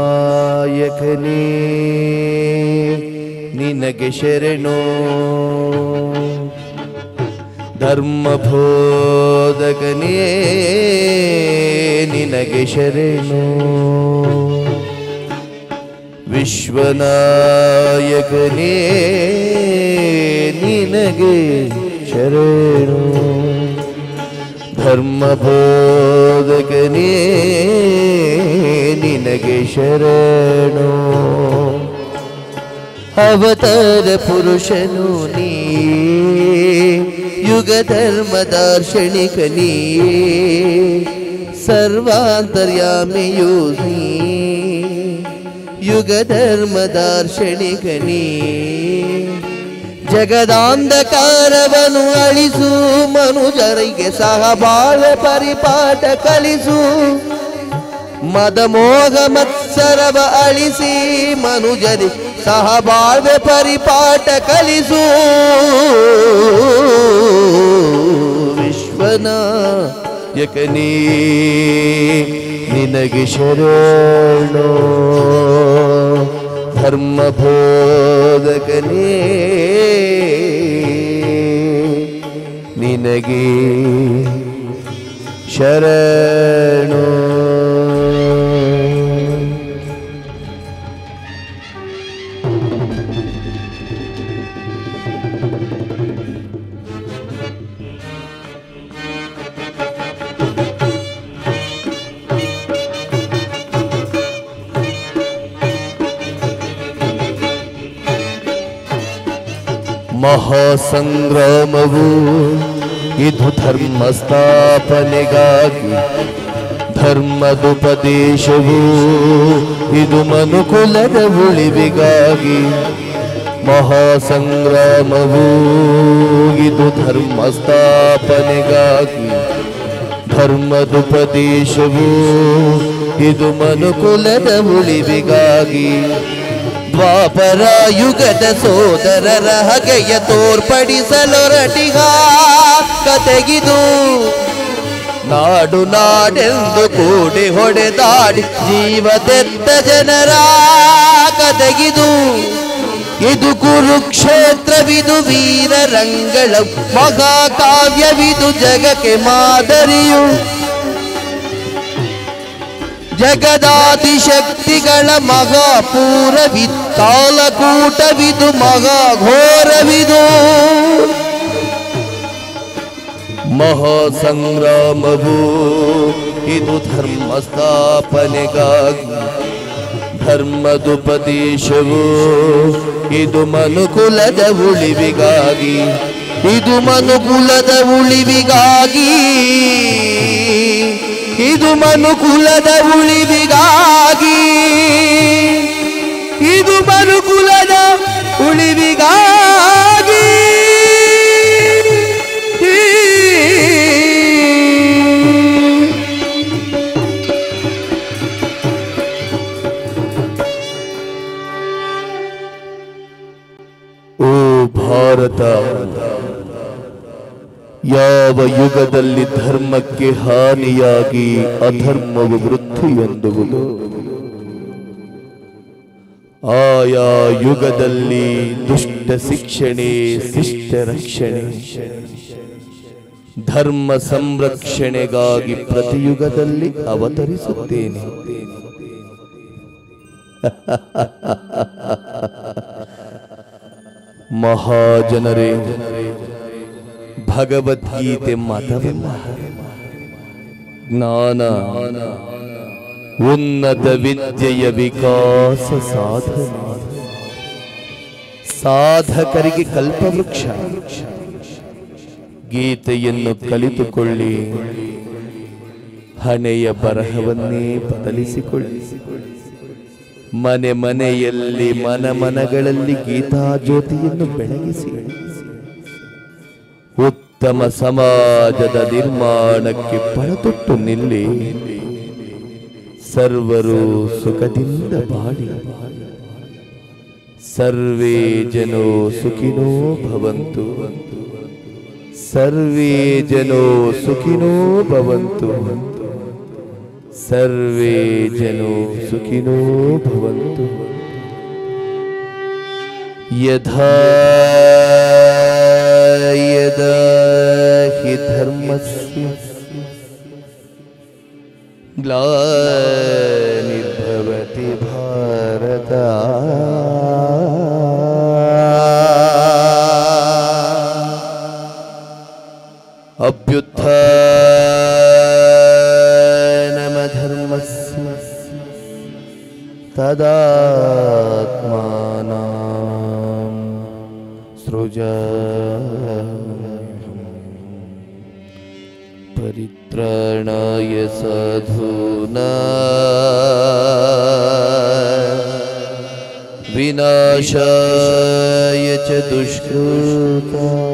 ವಿಶ್ವನಾಯಕನೇ ನಿನಗೆ ಶರಣೋ, ಧರ್ಮಬೋಧಕನೇ ನಿನಗೆ ಶರಣೋ, ವಿಶ್ವನಾಯಕನೇ ನಿನಗೆ ಶರಣೋ, ಧರ್ಮಬೋಧಕನೇ ನಿನಗೆ ಶರಣೋ. ಅವತಾರ ಪುರುಷನು ನೀ, ಯುಗ ಧರ್ಮ ದಾರ್ಶನಿಕ ನೀ, ಸರ್ವಾಂತರ್ಯಾಮಿಯು ನೀ, ಯುಗ ಧರ್ಮ ದಾರ್ಶನಿಕ ನೀ. ಜಗದಾಂಧಕಾರವನ್ನು ಅಳಿಸು, ಮನುಜರಿಗೆ ಸಹಬಾಳ ಪರಿಪಾಠ ಕಲಿಸು, ಮದಮೋಹ ಮತ್ಸರವ ಅಳಿಸಿ ಮನುಜರಿ ಸಹಬಾಳ್ವೆ ಪರಿಪಾಠ ಕಲಿಸು. ವಿಶ್ವನಾಯಕನೇ ನಿನಗೆ ಶರಣೋ, ಧರ್ಮಬೋಧಕನೇ ನಿನಗೆ ಶರಣೋ. ಮಹಾಸಂಗ್ರಾಮವು ಇದು ಧರ್ಮ ಸ್ಥಾಪನೆಗಾಗಿ, ಧರ್ಮದುಪದೇಶವು ಇದು ಮನುಕುಲದ ಉಳಿವಿಗಾಗಿ. ಮಹಾಸಂಗ್ರಾಮವು ಇದು ಧರ್ಮ ಸ್ಥಾಪನೆಗಾಗಿ, ಧರ್ಮದುಪದೇಶವು ಇದು ಮನುಕುಲದ ಉಳಿವಿಗಾಗಿ. ದ್ವಾಪರ ಯುಗದ ಸೋದರರ ಹಗೆಯ ತೋರ್ಪಡಿಸಲೊರಟಿಗ ಕತೆಗಿದು, ನಾಡು ನಾಡೆಂದು ಕೂಡಿ ಹೊಡೆದಾಡಿ ಜೀವದೆತ್ತ ಜನರ ಕತೆಗಿದು. ಇದು ಕುರುಕ್ಷೇತ್ರವಿದು ವೀರರಂಗಳ ಮಹಾಕಾವ್ಯವಿದು ಜಗಕ್ಕೆ ಮಾದರಿಯು. ಜಗದಾದಿಶಕ್ತಿಗಳ ಮಹಾಪೂರವಿದು, ಕಾಲಕೂಟವಿದು ಮಹಾಘೋರವಿದು. ಮಹಾಸಂಗ್ರಾಮವು ಇದು ಧರ್ಮ ಸ್ಥಾಪನೆಗಾಗಿ, ಧರ್ಮದುಪದೇಶವು ಇದು ಮನುಕುಲದ ಉಳಿವಿಗಾಗಿ, ಇದು ಮನುಕುಲದ ಉಳಿವಿಗಾಗಿ, ಇದು ಮನುಕುಲದ ಉಳಿವಿಗಾಗಿ, ಇದು ಮನುಕುಲದ ಉಳಿವಿಗಾಗಿ. ಓ ಭಾರತ, ಯಾವ ಯುಗದಲ್ಲಿ ಧರ್ಮಕ್ಕೆ ಹಾನಿಯಾಗಿ ಅಧರ್ಮವು ವೃದ್ಧಿ ಹೊಂದುವುದು, ಆಯಾ ಯುಗದಲ್ಲಿ ದುಷ್ಟ ಶಿಕ್ಷಣೆ ಶಿಷ್ಟ ರಕ್ಷಣೆ, ಧರ್ಮ ಸಂರಕ್ಷಣೆಗಾಗಿ ಪ್ರತಿಯುಗದಲ್ಲಿ ಅವತರಿಸುತ್ತೇನೆ. ಮಹಾಜನರೇ, ಭಗವದ್ಗೀತೆ ಮತವಲ್ಲ, ಜ್ಞಾನ ಉನ್ನತ ವಿದ್ಯೆಯ ವಿಕಾಸ ಸಾಧನೆ, ಸಾಧಕರಿಗೆ ಕಲ್ಪವೃಕ್ಷ, ಗೀತೆಯನ್ನು ಕಲಿತುಕೊಳ್ಳಿ, ಹಣೆಯ ಬರಹವನ್ನೇ ಬದಲಿಸಿಕೊಳ್ಳಿ. ಮನೆ ಮನೆಯಲ್ಲಿ ಮನಗಳಲ್ಲಿ ಗೀತಾ ಜ್ಯೋತಿಯನ್ನು ಬೆಳಗಿಸಿ ಉತ್ತಮ ಸಮಾಜದ ನಿರ್ಮಾಣಕ್ಕೆ ಪಣತೊಟ್ಟು ನಿಲ್ಲಿ. ಸರ್ವರು ಸುಖದಿಂದ ಬಾಳಿ. ಸರ್ವೇ ಜನೋ ಸುಖಿನೋ ಭವಂತು. ಸರ್ವೇ ಜನೋ ಸುಖಿನೋ ಭವಂತು. ಸರ್ವೇ ಜನೋ ಸುಖಿನೋ ಭವಂತು. ಯಥಾ ಯದಾ ಹಿ ಧರ್ಮಸ್ಯ ಗ್ಲಾನಿರ್ಭವತಿ ಭಾರತ ಅಭ್ಯುತ್ಥಾನಮಧರ್ಮಸ್ಯ ತದಾತ್ಮಾನಾಂ ಸೃಜಾಮ್ಯಹಂ. ಪರಿತ್ರಾಣಾಯ ಸಾಧೂನಾಂ ವಿನಾಶಾಯ ಚ ದುಷ್ಕೃತಾಂ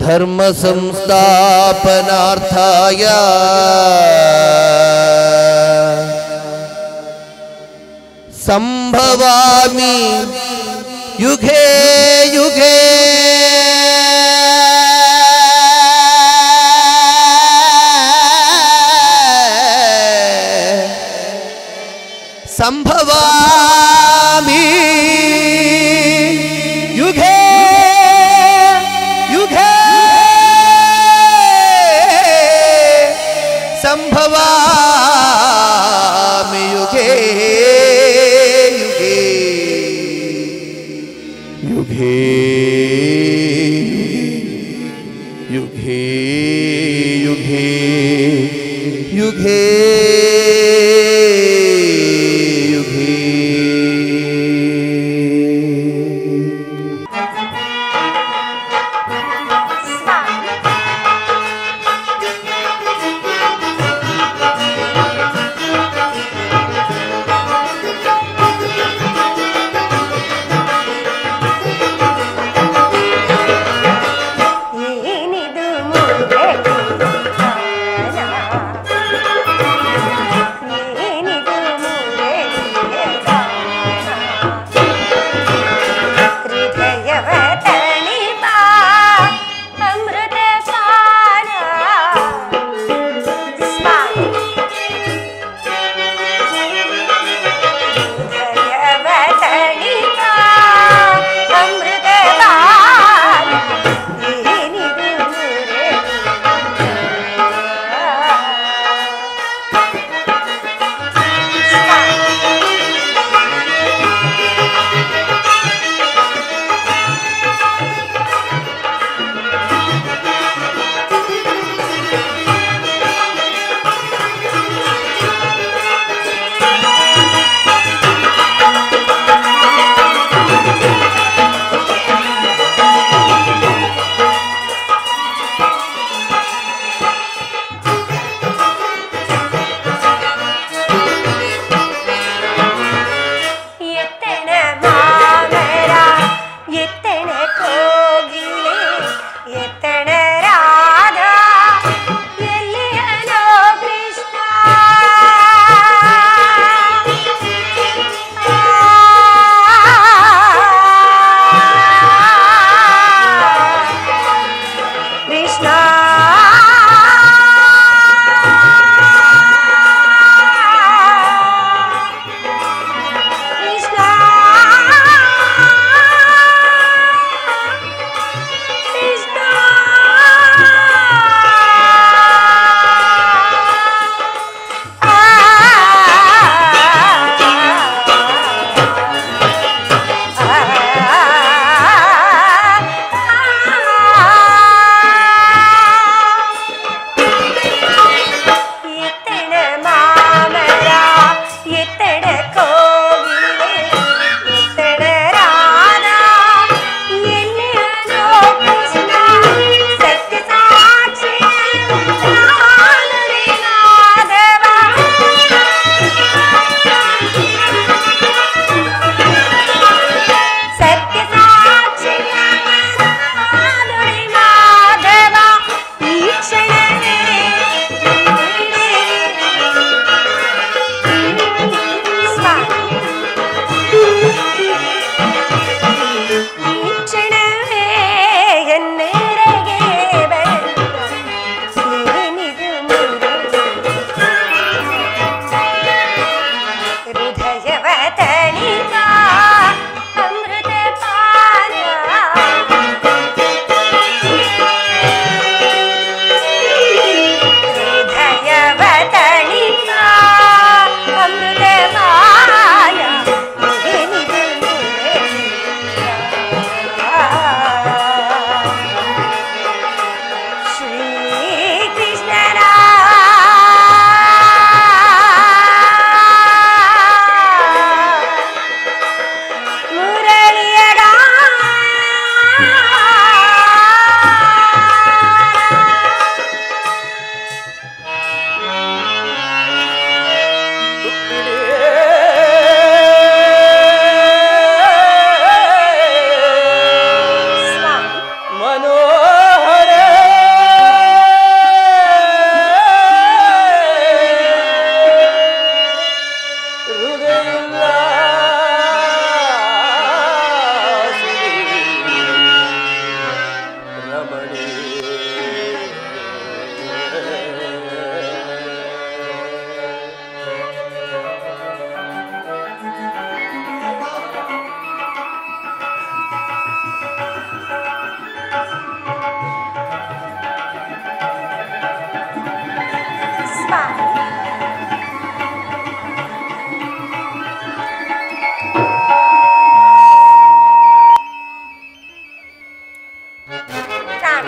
ಧರ್ಮ ಸಂಸ್ಥಾಪನಾರ್ಥಾಯ ಸಂಭವಾಮಿ ಯುಗೇ ಯುಗೇ. ಸಂಭವಾಮಿ ಯುಗೇ ಯುಗೇ. ಸಂಭವಾಮಿ ಯುಗೇ ಯುಗೇ ಯುಗೇ ಯುಗೇ ಯುಗೇ ಯುಗೇ.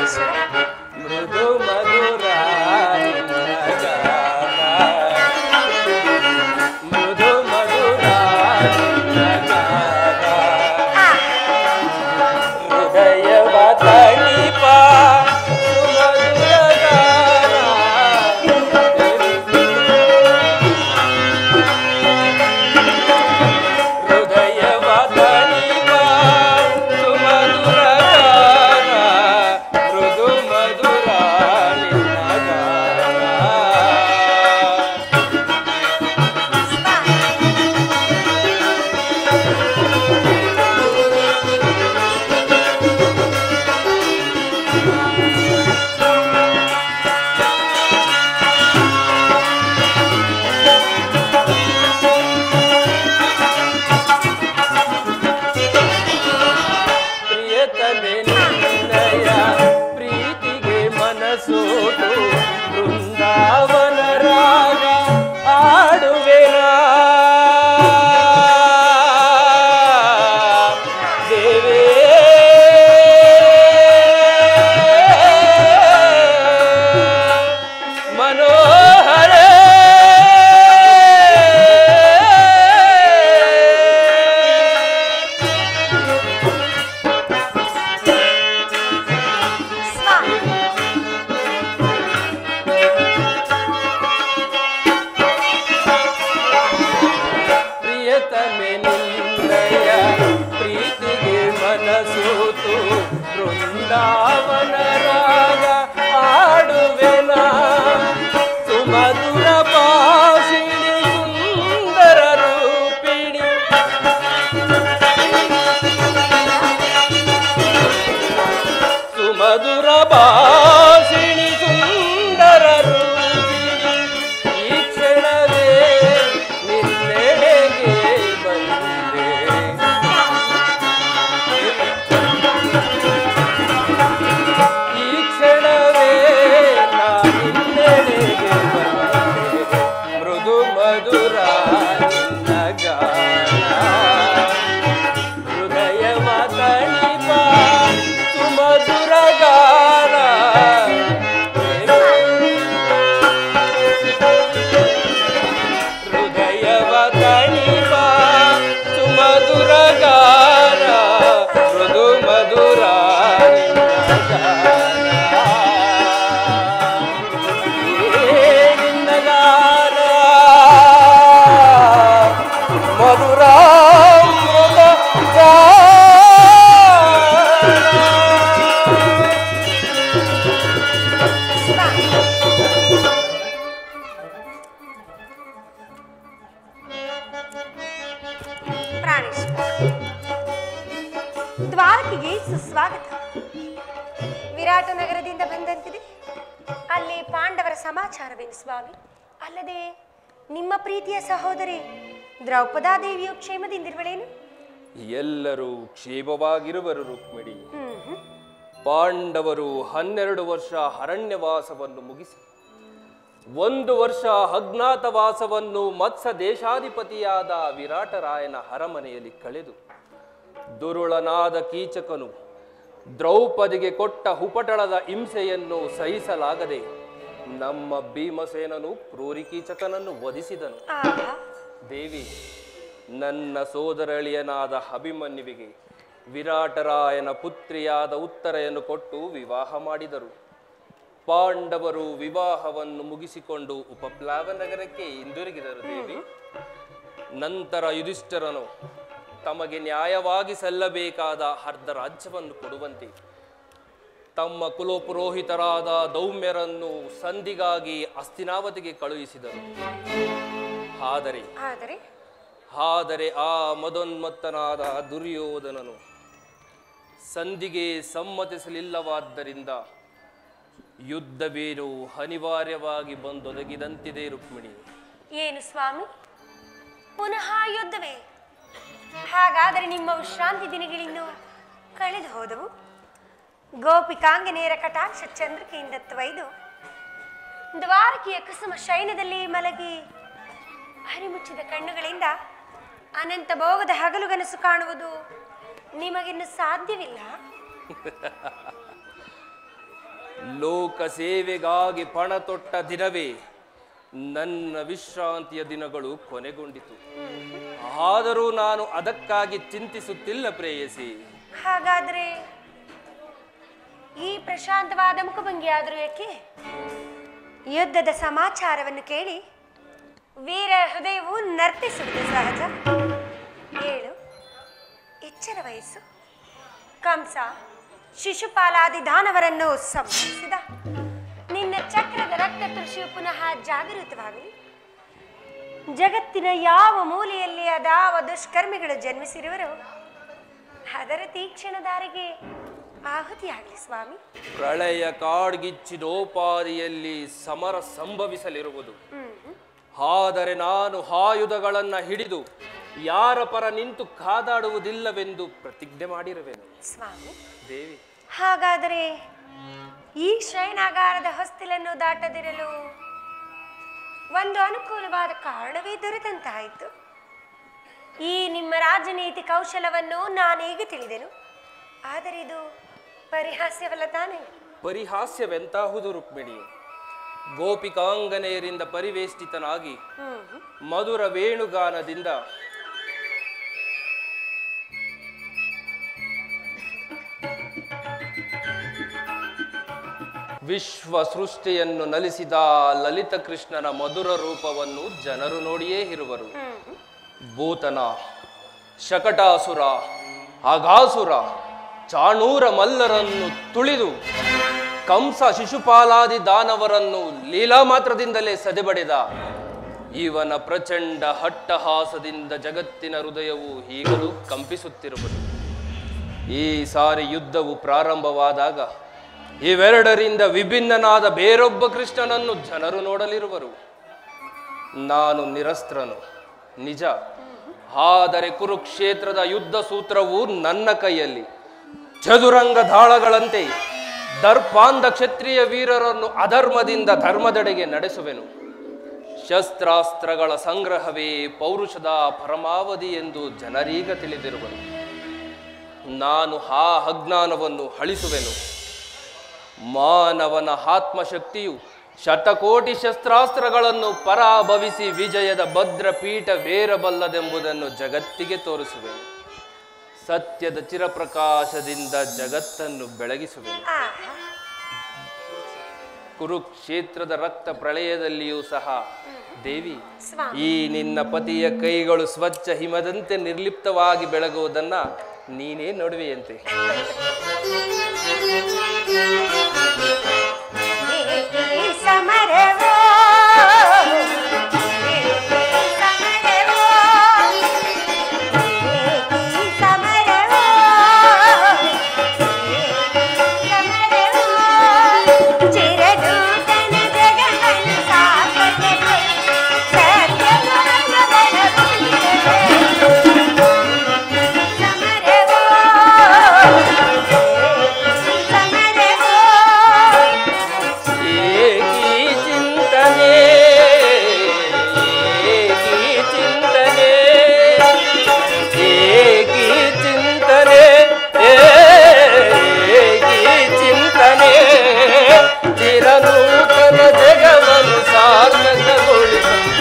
ಪ್ರಾಣೇಶ್ವರ. ಮೃದು ಮಧುರ ಮೃದು ಮಧುರ ಹೃದಯವ ತಣಿಪ ದ್ವಾರಕೆಗೆ ಸುಸ್ವಾಗತ. ವಿರಾಟ ನಗರದಿಂದ ಬಂದಂತಿದೆ. ಅಲ್ಲಿ ಪಾಂಡವರ ಸಮಾಚಾರವೇನು ಸ್ವಾಮಿ? ಅಲ್ಲದೆ ನಿಮ್ಮ ಪ್ರೀತಿಯ ಸಹೋದರಿ ದ್ರೌಪದಾದೇವಿಯು ಕ್ಷೇಮದಿಂದಿರುವಳೇನು? ಎಲ್ಲರೂ ಕ್ಷೇಮವಾಗಿರುವರು ರುಕ್ಮಿಣಿ. ಪಾಂಡವರು 12 ವರ್ಷ ಅರಣ್ಯವಾಸವನ್ನು ಮುಗಿಸಿ 1 ವರ್ಷ ಅಜ್ಞಾತವಾಸವನ್ನು ಮತ್ಸ್ಯ ದೇಶಾಧಿಪತಿಯಾದ ವಿರಾಟರಾಯನ ಅರಮನೆಯಲ್ಲಿ ಕಳೆದು ದುರುಳನಾದ ಕೀಚಕನು ದ್ರೌಪದಿಗೆ ಕೊಟ್ಟ ಹುಪಟಳದ ಹಿಂಸೆಯನ್ನು ಸಹಿಸಲಾಗದೆ ನಮ್ಮ ಭೀಮಸೇನನು ಕ್ರೂರಿ ಕೀಚಕನನ್ನು ವಧಿಸಿದನು. ದೇವಿ, ನನ್ನ ಸೋದರಳಿಯನಾದ ಅಭಿಮನ್ಯುವಿಗೆ ವಿರಾಟರಾಯನ ಪುತ್ರಿಯಾದ ಉತ್ತರೆಯನ್ನು ಕೊಟ್ಟು ವಿವಾಹ ಮಾಡಿದರು. ಪಾಂಡವರು ವಿವಾಹವನ್ನು ಮುಗಿಸಿಕೊಂಡು ಉಪಪ್ಲಾವ ನಗರಕ್ಕೆ ಹಿಂದಿರುಗಿದರು. ದೇವಿ, ನಂತರ ಯುಧಿಷ್ಠಿರನು ತಮಗೆ ನ್ಯಾಯವಾಗಿ ಸಲ್ಲಬೇಕಾದ ಅರ್ಧ ರಾಜ್ಯವನ್ನು ಕೊಡುವಂತೆ ತಮ್ಮ ಕುಲಪುರೋಹಿತರಾದ ದೌಮ್ಯರನ್ನು ಸಂಧಿಗಾಗಿ ಹಸ್ತಿನಾವತಿಗೆ ಕಳುಹಿಸಿದರು. ಆದರೆ ಆ ಮದೋನ್ಮತ್ತನಾದ ದುರ್ಯೋಧನನು ಸಂಧಿಗೆ ಸಮ್ಮತಿಸಲಿಲ್ಲವಾದ್ದರಿಂದ ಯುದ್ಧವೇನು ಅನಿವಾರ್ಯವಾಗಿ ಬಂದೊದಗಿದಂತಿದೆ. ರುಕ್ಮಿಣಿ, ಏನು ಸ್ವಾಮಿ, ಪುನಃ ಯುದ್ಧವೇ? ಹಾಗಾದರೆ ನಿಮ್ಮ ವಿಶ್ರಾಂತಿ ದಿನಗಳಿಂದ ಕಳೆದು ಹೋದವು. ಗೋಪಿಕಾಂಗನೇರ ಕಟಾಕ್ಷ ಚಂದ್ರಿಕೆಯಿಂದ ತ್ವಯ್ದು ದ್ವಾರಕೆಯ ಕುಸುಮ ಶಯನದಲ್ಲಿ ಮಲಗಿ ಹರಿಮುಚ್ಚಿದ ಕಣ್ಣುಗಳಿಂದ ಅನಂತ ಭೋಗದ ಹಗಲುಗನಸು ಕಾಣುವುದು ನಿಮಗಿನ್ನು ಸಾಧ್ಯವಿಲ್ಲ. ಲೋಕ ಸೇವೆಗಾಗಿ ಪಣ ತೊಟ್ಟ ದಿನವೇ ನನ್ನ ವಿಶ್ರಾಂತಿಯ ದಿನಗಳು ಕೊನೆಗೊಂಡಿತು. ಆದರೂ ನಾನು ಅದಕ್ಕಾಗಿ ಚಿಂತಿಸುತ್ತಿಲ್ಲ ಪ್ರೇಯಸಿ. ಹಾಗಾದ್ರೆ ಈ ಪ್ರಶಾಂತವಾದ ಮುಖಭಂಗಿಯಾದರೂ ಏಕೆ? ಯುದ್ಧದ ಸಮಾಚಾರವನ್ನು ಕೇಳಿ ವೀರ ಹೃದಯವು ನರ್ತಿಸುವುದು ಸಹಜ. ಏಳು, ಎಚ್ಚರ ವಹಿಸು. ಕಂಸ ಶಿಶುಪಾಲಾದಿ ದಾನವರನ್ನು ಸಂಹರಿಸಿದ. ನಿನ್ನ ಚಕ್ರದ ರಕ್ತ ತುಳಸಿಯು ಪುನಃ ಜಾಗೃತವಾಗಲಿ. ಜಗತ್ತಿನ ಯಾವ ಮೂಲೆಯಲ್ಲಿ ಅದಾವ ದುಷ್ಕರ್ಮಿಗಳು ಜನ್ಮಿಸಿರುವರು ಅದರ ತೀಕ್ಷ್ಣ ದಾರಿಗೆ ಆಹುತಿಯಾಗಲಿ ಸ್ವಾಮಿ. ಪ್ರಳಯ ಕಾಡ್ಗಿಚ್ಚಿದೋಪಾದಿಯಲ್ಲಿ ಸಮರ ಸಂಭವಿಸಲಿರುವುದು. ಆದರೆ ನಾನು ಆಯುಧಗಳನ್ನ ಹಿಡಿದು ಯಾರ ಪರ ನಿಂತು ಕಾದಾಡುವುದಿಲ್ಲವೆಂದು ಪ್ರತಿಜ್ಞೆ ಮಾಡಿರುವೆನು ಸ್ವಾಮಿ. ದೇವಿ, ಹಾಗಾದರೆ ಈ ಶಯನಾಗಾರದ ಹೊಸ್ತಿಲನ್ನು ದಾಟದಿರಲು ಒಂದು ಅನುಕೂಲವಾದ ಕಾರಣವೇ ದೊರೆತಂತಾಯಿತು. ಈ ನಿಮ್ಮ ರಾಜನೀತಿ ಕೌಶಲವನ್ನು ನಾನೀಗ ತಿಳಿದೆನು. ಆದರೆ ಇದು ಪರಿಹಾಸ್ಯವಲ್ಲ ತಾನೇ? ಪರಿಹಾಸ್ಯವೆಂತಾಹುದು ರುಕ್ಮಿಣಿ? ಗೋಪಿಕಾಂಗನೆಯರಿಂದ ಪರಿವೇಷ್ಟಿತನಾಗಿ ಮಧುರ ವೇಣುಗಾನದಿಂದ ವಿಶ್ವ ಸೃಷ್ಟಿಯನ್ನು ನಲಿಸಿದ ಲಲಿತ ಕೃಷ್ಣನ ಮಧುರ ರೂಪವನ್ನು ಜನರು ನೋಡಿಯೇ ಇರುವರು. ಭೂತನ, ಶಕಟಾಸುರ, ಅಘಾಸುರ, ಚಾಣೂರ ಮಲ್ಲರನ್ನು ತುಳಿದು ಕಂಸ ಶಿಶುಪಾಲಾದಿ ದಾನವರನ್ನು ಲೀಲಾ ಮಾತ್ರದಿಂದಲೇ ಸದೆಬಡೆದ ಇವನ ಪ್ರಚಂಡ ಹಟ್ಟಹಾಸದಿಂದ ಜಗತ್ತಿನ ಹೃದಯವು ಈಗಲೂ ಕಂಪಿಸುತ್ತಿರುವುದು. ಈ ಸಾರಿ ಯುದ್ಧವು ಪ್ರಾರಂಭವಾದಾಗ ಇವೆರಡರಿಂದ ವಿಭಿನ್ನನಾದ ಬೇರೊಬ್ಬ ಕೃಷ್ಣನನ್ನು ಜನರು ನೋಡಲಿರುವರು. ನಾನು ನಿರಸ್ತ್ರನು ನಿಜ, ಆದರೆ ಕುರುಕ್ಷೇತ್ರದ ಯುದ್ಧ ಸೂತ್ರವು ನನ್ನ ಕೈಯಲ್ಲಿ. ಚದುರಂಗ ದಾಳಗಳಂತೆ ದರ್ಪಾಂಧ ಕ್ಷತ್ರಿಯ ವೀರರನ್ನು ಅಧರ್ಮದಿಂದ ಧರ್ಮದೆಡೆಗೆ ನಡೆಸುವೆನು. ಶಸ್ತ್ರಾಸ್ತ್ರಗಳ ಸಂಗ್ರಹವೇ ಪೌರುಷದ ಪರಮಾವಧಿ ಎಂದು ಜನರೀಗ ತಿಳಿದಿರುವರು. ನಾನು ಆ ಅಜ್ಞಾನವನ್ನು ಅಳಿಸುವೆನು. ಮಾನವನ ಆತ್ಮಶಕ್ತಿಯು ಶತಕೋಟಿ ಶಸ್ತ್ರಾಸ್ತ್ರಗಳನ್ನು ಪರಾಭವಿಸಿ ವಿಜಯದ ಭದ್ರಪೀಠವೇರಬಲ್ಲದೆಂಬುದನ್ನು ಜಗತ್ತಿಗೆ ತೋರಿಸುವೆನು. ಸತ್ಯದ ಚಿರಪ್ರಕಾಶದಿಂದ ಜಗತ್ತನ್ನು ಬೆಳಗಿಸುವೆನು. ಕುರುಕ್ಷೇತ್ರದ ರಕ್ತ ಪ್ರಳಯದಲ್ಲಿಯೂ ಸಹ ದೇವಿ, ಈ ನಿನ್ನ ಪತಿಯ ಕೈಗಳು ಸ್ವಚ್ಛ ಹಿಮದಂತೆ ನಿರ್ಲಿಪ್ತವಾಗಿ ಬೆಳಗುವುದನ್ನ ನೀನೇ ನೋಡುವೆಯಂತೆ.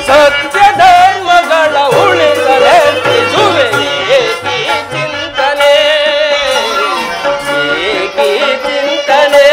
ಸತ್ಯ ಧರ್ಮಗಳ ಉಳಿಸಲೇ ಚಿಂತನೆ ಚಿಂತನೆ.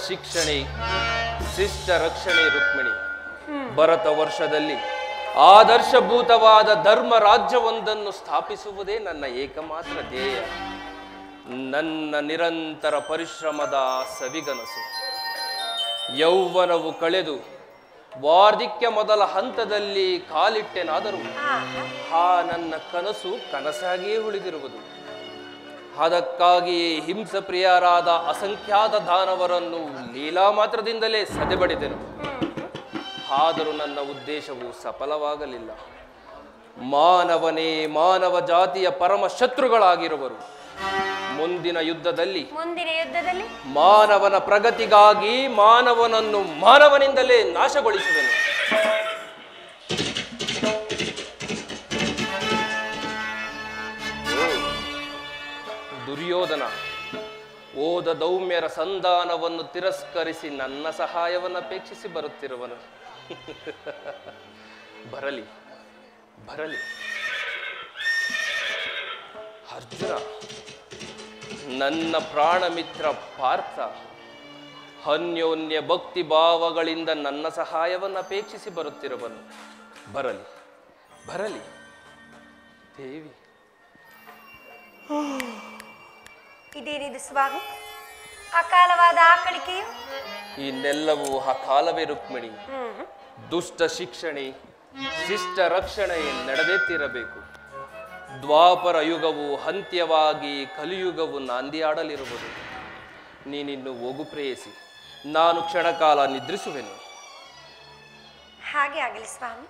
ಶಿಕ್ಷಣೆ ಶಿಷ್ಟ ರಕ್ಷಣೆ ರುಕ್ಮಿಣಿ. ಭರತ ವರ್ಷದಲ್ಲಿ ಆದರ್ಶಭೂತವಾದ ಧರ್ಮ ರಾಜ್ಯವೊಂದನ್ನು ಸ್ಥಾಪಿಸುವುದೇ ನನ್ನ ಏಕಮಾತ್ರ ಧ್ಯೇಯ. ನನ್ನ ನಿರಂತರ ಪರಿಶ್ರಮದ ಸವಿಗನಸು. ಯೌವನವು ಕಳೆದು ವಾರ್ಧಿಕ್ಯ ಮೊದಲ ಹಂತದಲ್ಲಿ ಕಾಲಿಟ್ಟೆನಾದರೂ ನನ್ನ ಕನಸು ಕನಸಾಗಿಯೇ ಉಳಿದಿರುವುದು. ಅದಕ್ಕಾಗಿಯೇ ಹಿಂಸಪ್ರಿಯರಾದ ಅಸಂಖ್ಯಾತ ದಾನವರನ್ನು ಲೀಲಾ ಮಾತ್ರದಿಂದಲೇ ಸದೆಬಡಿದೆನು. ಆದರೂ ನನ್ನ ಉದ್ದೇಶವು ಸಫಲವಾಗಲಿಲ್ಲ. ಮಾನವನೇ ಮಾನವ ಜಾತಿಯ ಪರಮ ಶತ್ರುಗಳಾಗಿರುವರು. ಮುಂದಿನ ಯುದ್ಧದಲ್ಲಿ ಮಾನವನ ಪ್ರಗತಿಗಾಗಿ ಮಾನವನನ್ನು ಮಾನವನಿಂದಲೇ ನಾಶಗೊಳಿಸುವೆನು. ದುರ್ಯೋಧನ ಓದ ದೌಮ್ಯರ ಸಂಧಾನವನ್ನು ತಿರಸ್ಕರಿಸಿ ನನ್ನ ಸಹಾಯವನ್ನು ಅಪೇಕ್ಷಿಸಿ ಬರುತ್ತಿರುವನು. ಬರಲಿ ಬರಲಿ. ಅರ್ಜುನ ನನ್ನ ಪ್ರಾಣ ಮಿತ್ರ ಪಾರ್ಥ ಅನ್ಯೋನ್ಯ ಭಕ್ತಿ ಭಾವಗಳಿಂದ ನನ್ನ ಸಹಾಯವನ್ನು ಅಪೇಕ್ಷಿಸಿ ಬರುತ್ತಿರುವನು. ಬರಲಿ ಬರಲಿ ದೇವಿ. ಇದೇನಿದು ಸ್ವಾಮಿ, ಅಕಾಲವಾದ ಆಕಳಿಕೆಯು? ಇನ್ನೆಲ್ಲವೂ ಅಕಾಲವೇ ರುಕ್ಮಿಣಿ. ದುಷ್ಟ ಶಿಕ್ಷಣೆ ಶಿಷ್ಟ ರಕ್ಷಣೆ ನಡೆದೇತಿರಬೇಕು. ದ್ವಾಪರ ಯುಗವು ಅಂತ್ಯವಾಗಿ ಕಲಿಯುಗವು ನಾಂದಿಯಾಡಲಿರುವುದು. ನೀನಿನ್ನು ಹೋಗು ಪ್ರೇಯಸಿ, ನಾನು ಕ್ಷಣಕಾಲ ನಿದ್ರಿಸುವೆನು. ಹಾಗೆ ಆಗಲಿ ಸ್ವಾಮಿ.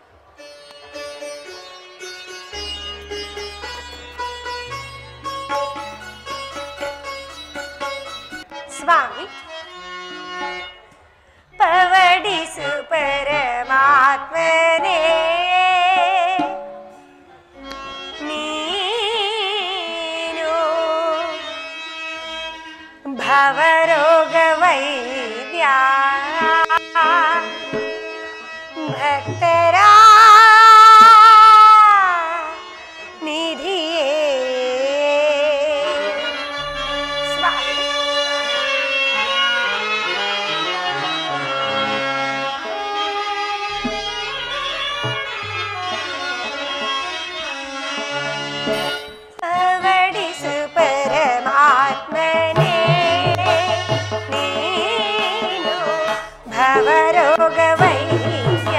ಸ್ವಾಮಿ, ಪವಡಿಸು ಪರಮಾತ್ಮನೇ, ನೀನು ಭವರೋಗ ವೈದ್ಯ, ಭಕ್ತರ ನಿಧಿಯೇ. ಪವಡಿಸು ಪರಮಾತ್ಮನೇ, ನೀನು ಭವರೋಗ ವೈದ್ಯ,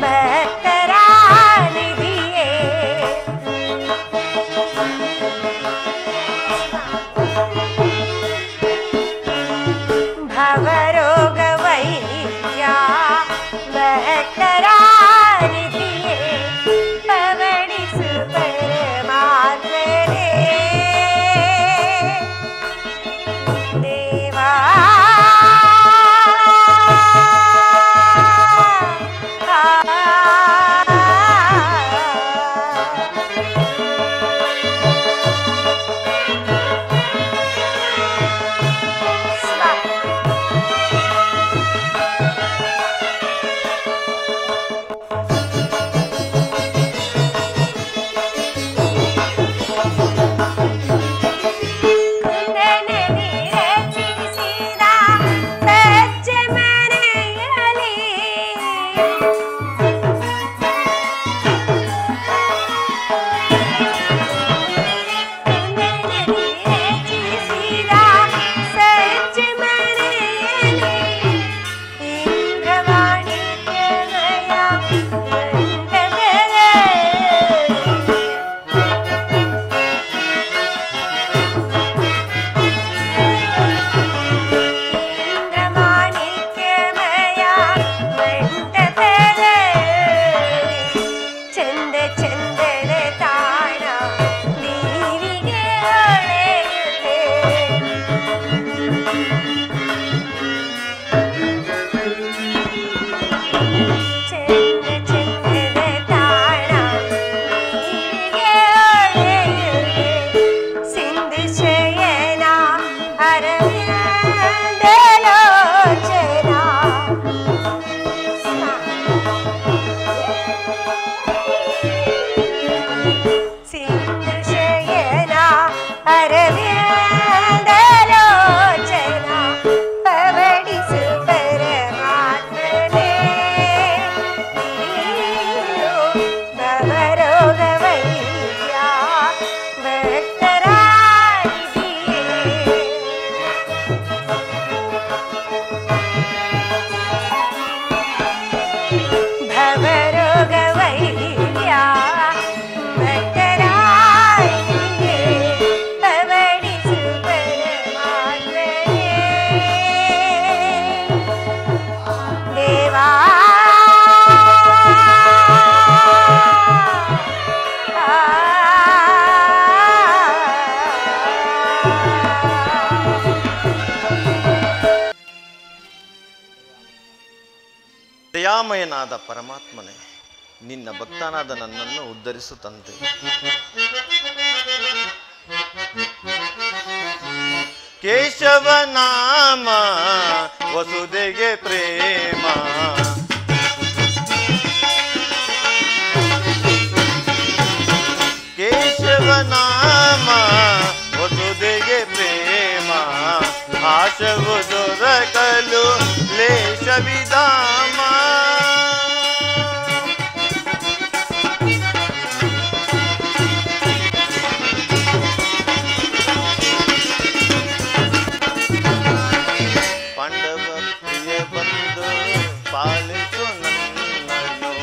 ಭಕ್ತರ ನಿಧಿಯೇ. ಭವರೋಗ ವೈದ್ಯ, ಭಕ್ತರ ನಿಧಿಯೇ. ಪವಡಿಸು ಪರಮಾತ್ಮನೇ ದೇವಾ. ದಯಾಮಯನಾದ ಪರಮಾತ್ಮನೇ, ನಿನ್ನ ಭಕ್ತನಾದ ನನ್ನನ್ನು ಉದ್ಧರಿಸು ತಂದೆ. ಕೇಶವ ನಾಮ ವಸುದೆಗೆ ಪ್ರೇಮ, ಕೇಶವ ನಾಮ ವಸುದೆಗೆ ಪ್ರೇಮ, ಆಶವು ದೊರಕಲು ಲೇಷ ವಿಧಾಮ. ಪಾಂಡವ ಪ್ರಿಯ ಬಂದು ಪಾಲಿಸು ನನ್ನನ್ನು,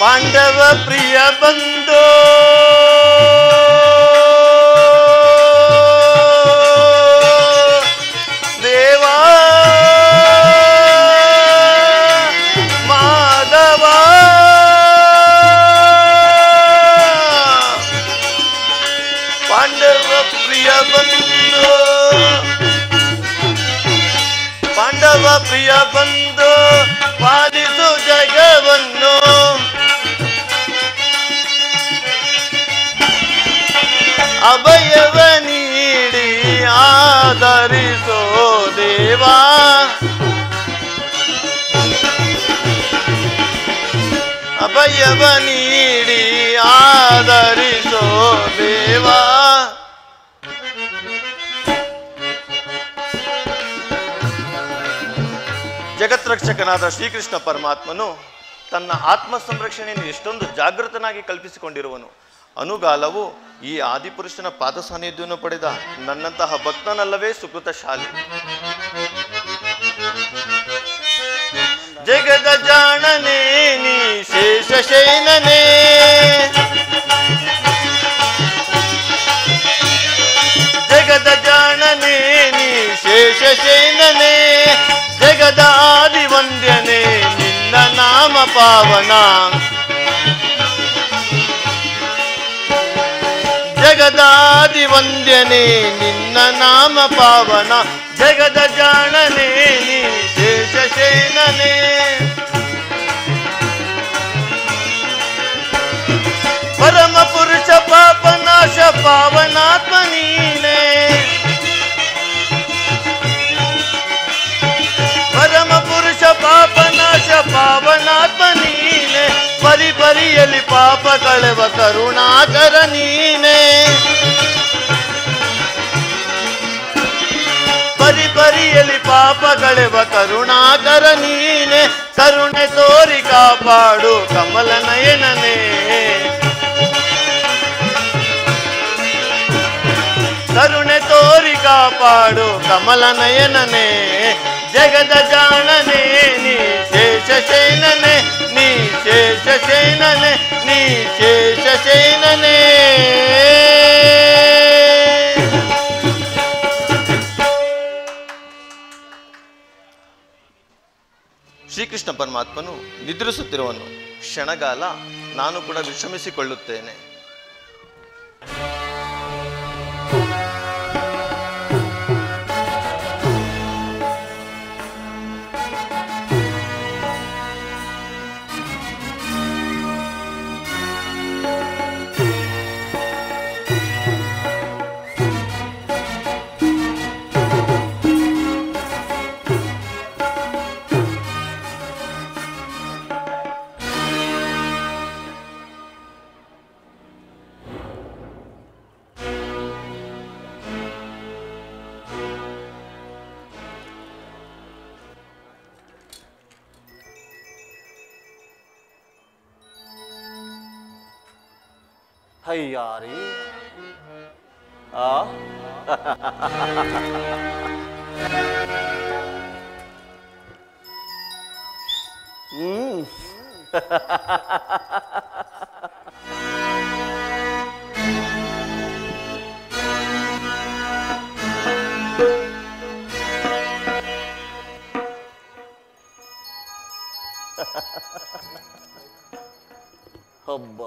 ಪಾಂಡವ ಪ್ರಿಯ ಬಂದು ದೇವಾ ಮಾಧವ, ಪಾಂಡವ ಪ್ರಿಯ ಬಂದು, ಪಾಂಡವ ಪ್ರಿಯ ಬಂದು ಪಾಲಿಸು ಜಗವನ್ನು, ಅಭಯವ ನೀಡಿ ಆದರಿಸೋ ದೇವಾ, ಅಭಯವ ನೀಡಿ ಆದರಿಸೋ ದೇವಾ. ಜಗತ್ರಕ್ಷಕನಾದ ಶ್ರೀಕೃಷ್ಣ ಪರಮಾತ್ಮನು ತನ್ನ ಆತ್ಮ ಸಂರಕ್ಷಣೆಯನ್ನು ಎಷ್ಟೊಂದು ಜಾಗೃತನಾಗಿ ಕಲ್ಪಿಸಿಕೊಂಡಿರುವನು. ಅನುಗಾಲವು ಈ ಆದಿಪುರುಷನ ಪಾದ ಸಾನ್ನಿಧ್ಯವನ್ನು ಪಡೆದ ನನ್ನಂತಹ ಭಕ್ತನಲ್ಲವೇ ಸುಕೃತಶಾಲಿ. ಜಗದ ಜಾಣನೇ ನೀ ಶೇಷಶಯನನೇ, ಜಗದ ಜಾಣನೇ ನೀ ಶೇಷಶಯನನೇ, ಜಗದ ಆದಿವಂದ್ಯನೇ ನಿನ್ನ ನಾಮ ಪಾವನ, ಜಗದಾದಿ ವಂದ್ಯನೇ ನಿನ್ನ ನಾಮ ಪಾವನ, ಜಗದ ಜಾಣನೇ ನೀ ಶೇಷಶೇನನೇ. ಪರಮ ಪುರುಷ ಪಾಪನಾಶ ಪಾವನಾತ್ಮ ನೀನೇ, ಪರಮ ಪುರುಷ ಪಾಪನಾಶ ಪಾವನಾತ್ಮ ನೀನೆ, ಪರಿ ಪರಿಯಲ್ಲಿ ಪಾಪ ಕಳೆವ ಕರುಣಾಕರ ನೀನೆ, ಪರಿ ಪರಿಯಲ್ಲಿ ಪಾಪ ಕಳೆವ ಕರುಣಾಕರ ನೀನೆ, ಕರುಣೆ ತೋರಿ ಕಾಪಾಡು ಕಮಲ ನಯನನೇ, ಕರುಣೆ ತೋರಿ ಕಾಪಾಡು ಕಮಲ ನಯನನೇ, ಜಗದ ಜಾಣನೇ ನೀ ಶೇಷಶೇನನೇ, ನೀ ಶೇಷಶೇನನೇ, ನೀ ಶೇಷಶೇನನೇ. ಶ್ರೀಕೃಷ್ಣ ಪರಮಾತ್ಮನು ನಿದ್ರಿಸುತ್ತಿರುವನು. ಕ್ಷಣಗಾಲ ನಾನು ಕೂಡ ವಿಶ್ರಮಿಸಿಕೊಳ್ಳುತ್ತೇನೆ. ಅಯ್ಯಾರಿ ಹಬ್ಬ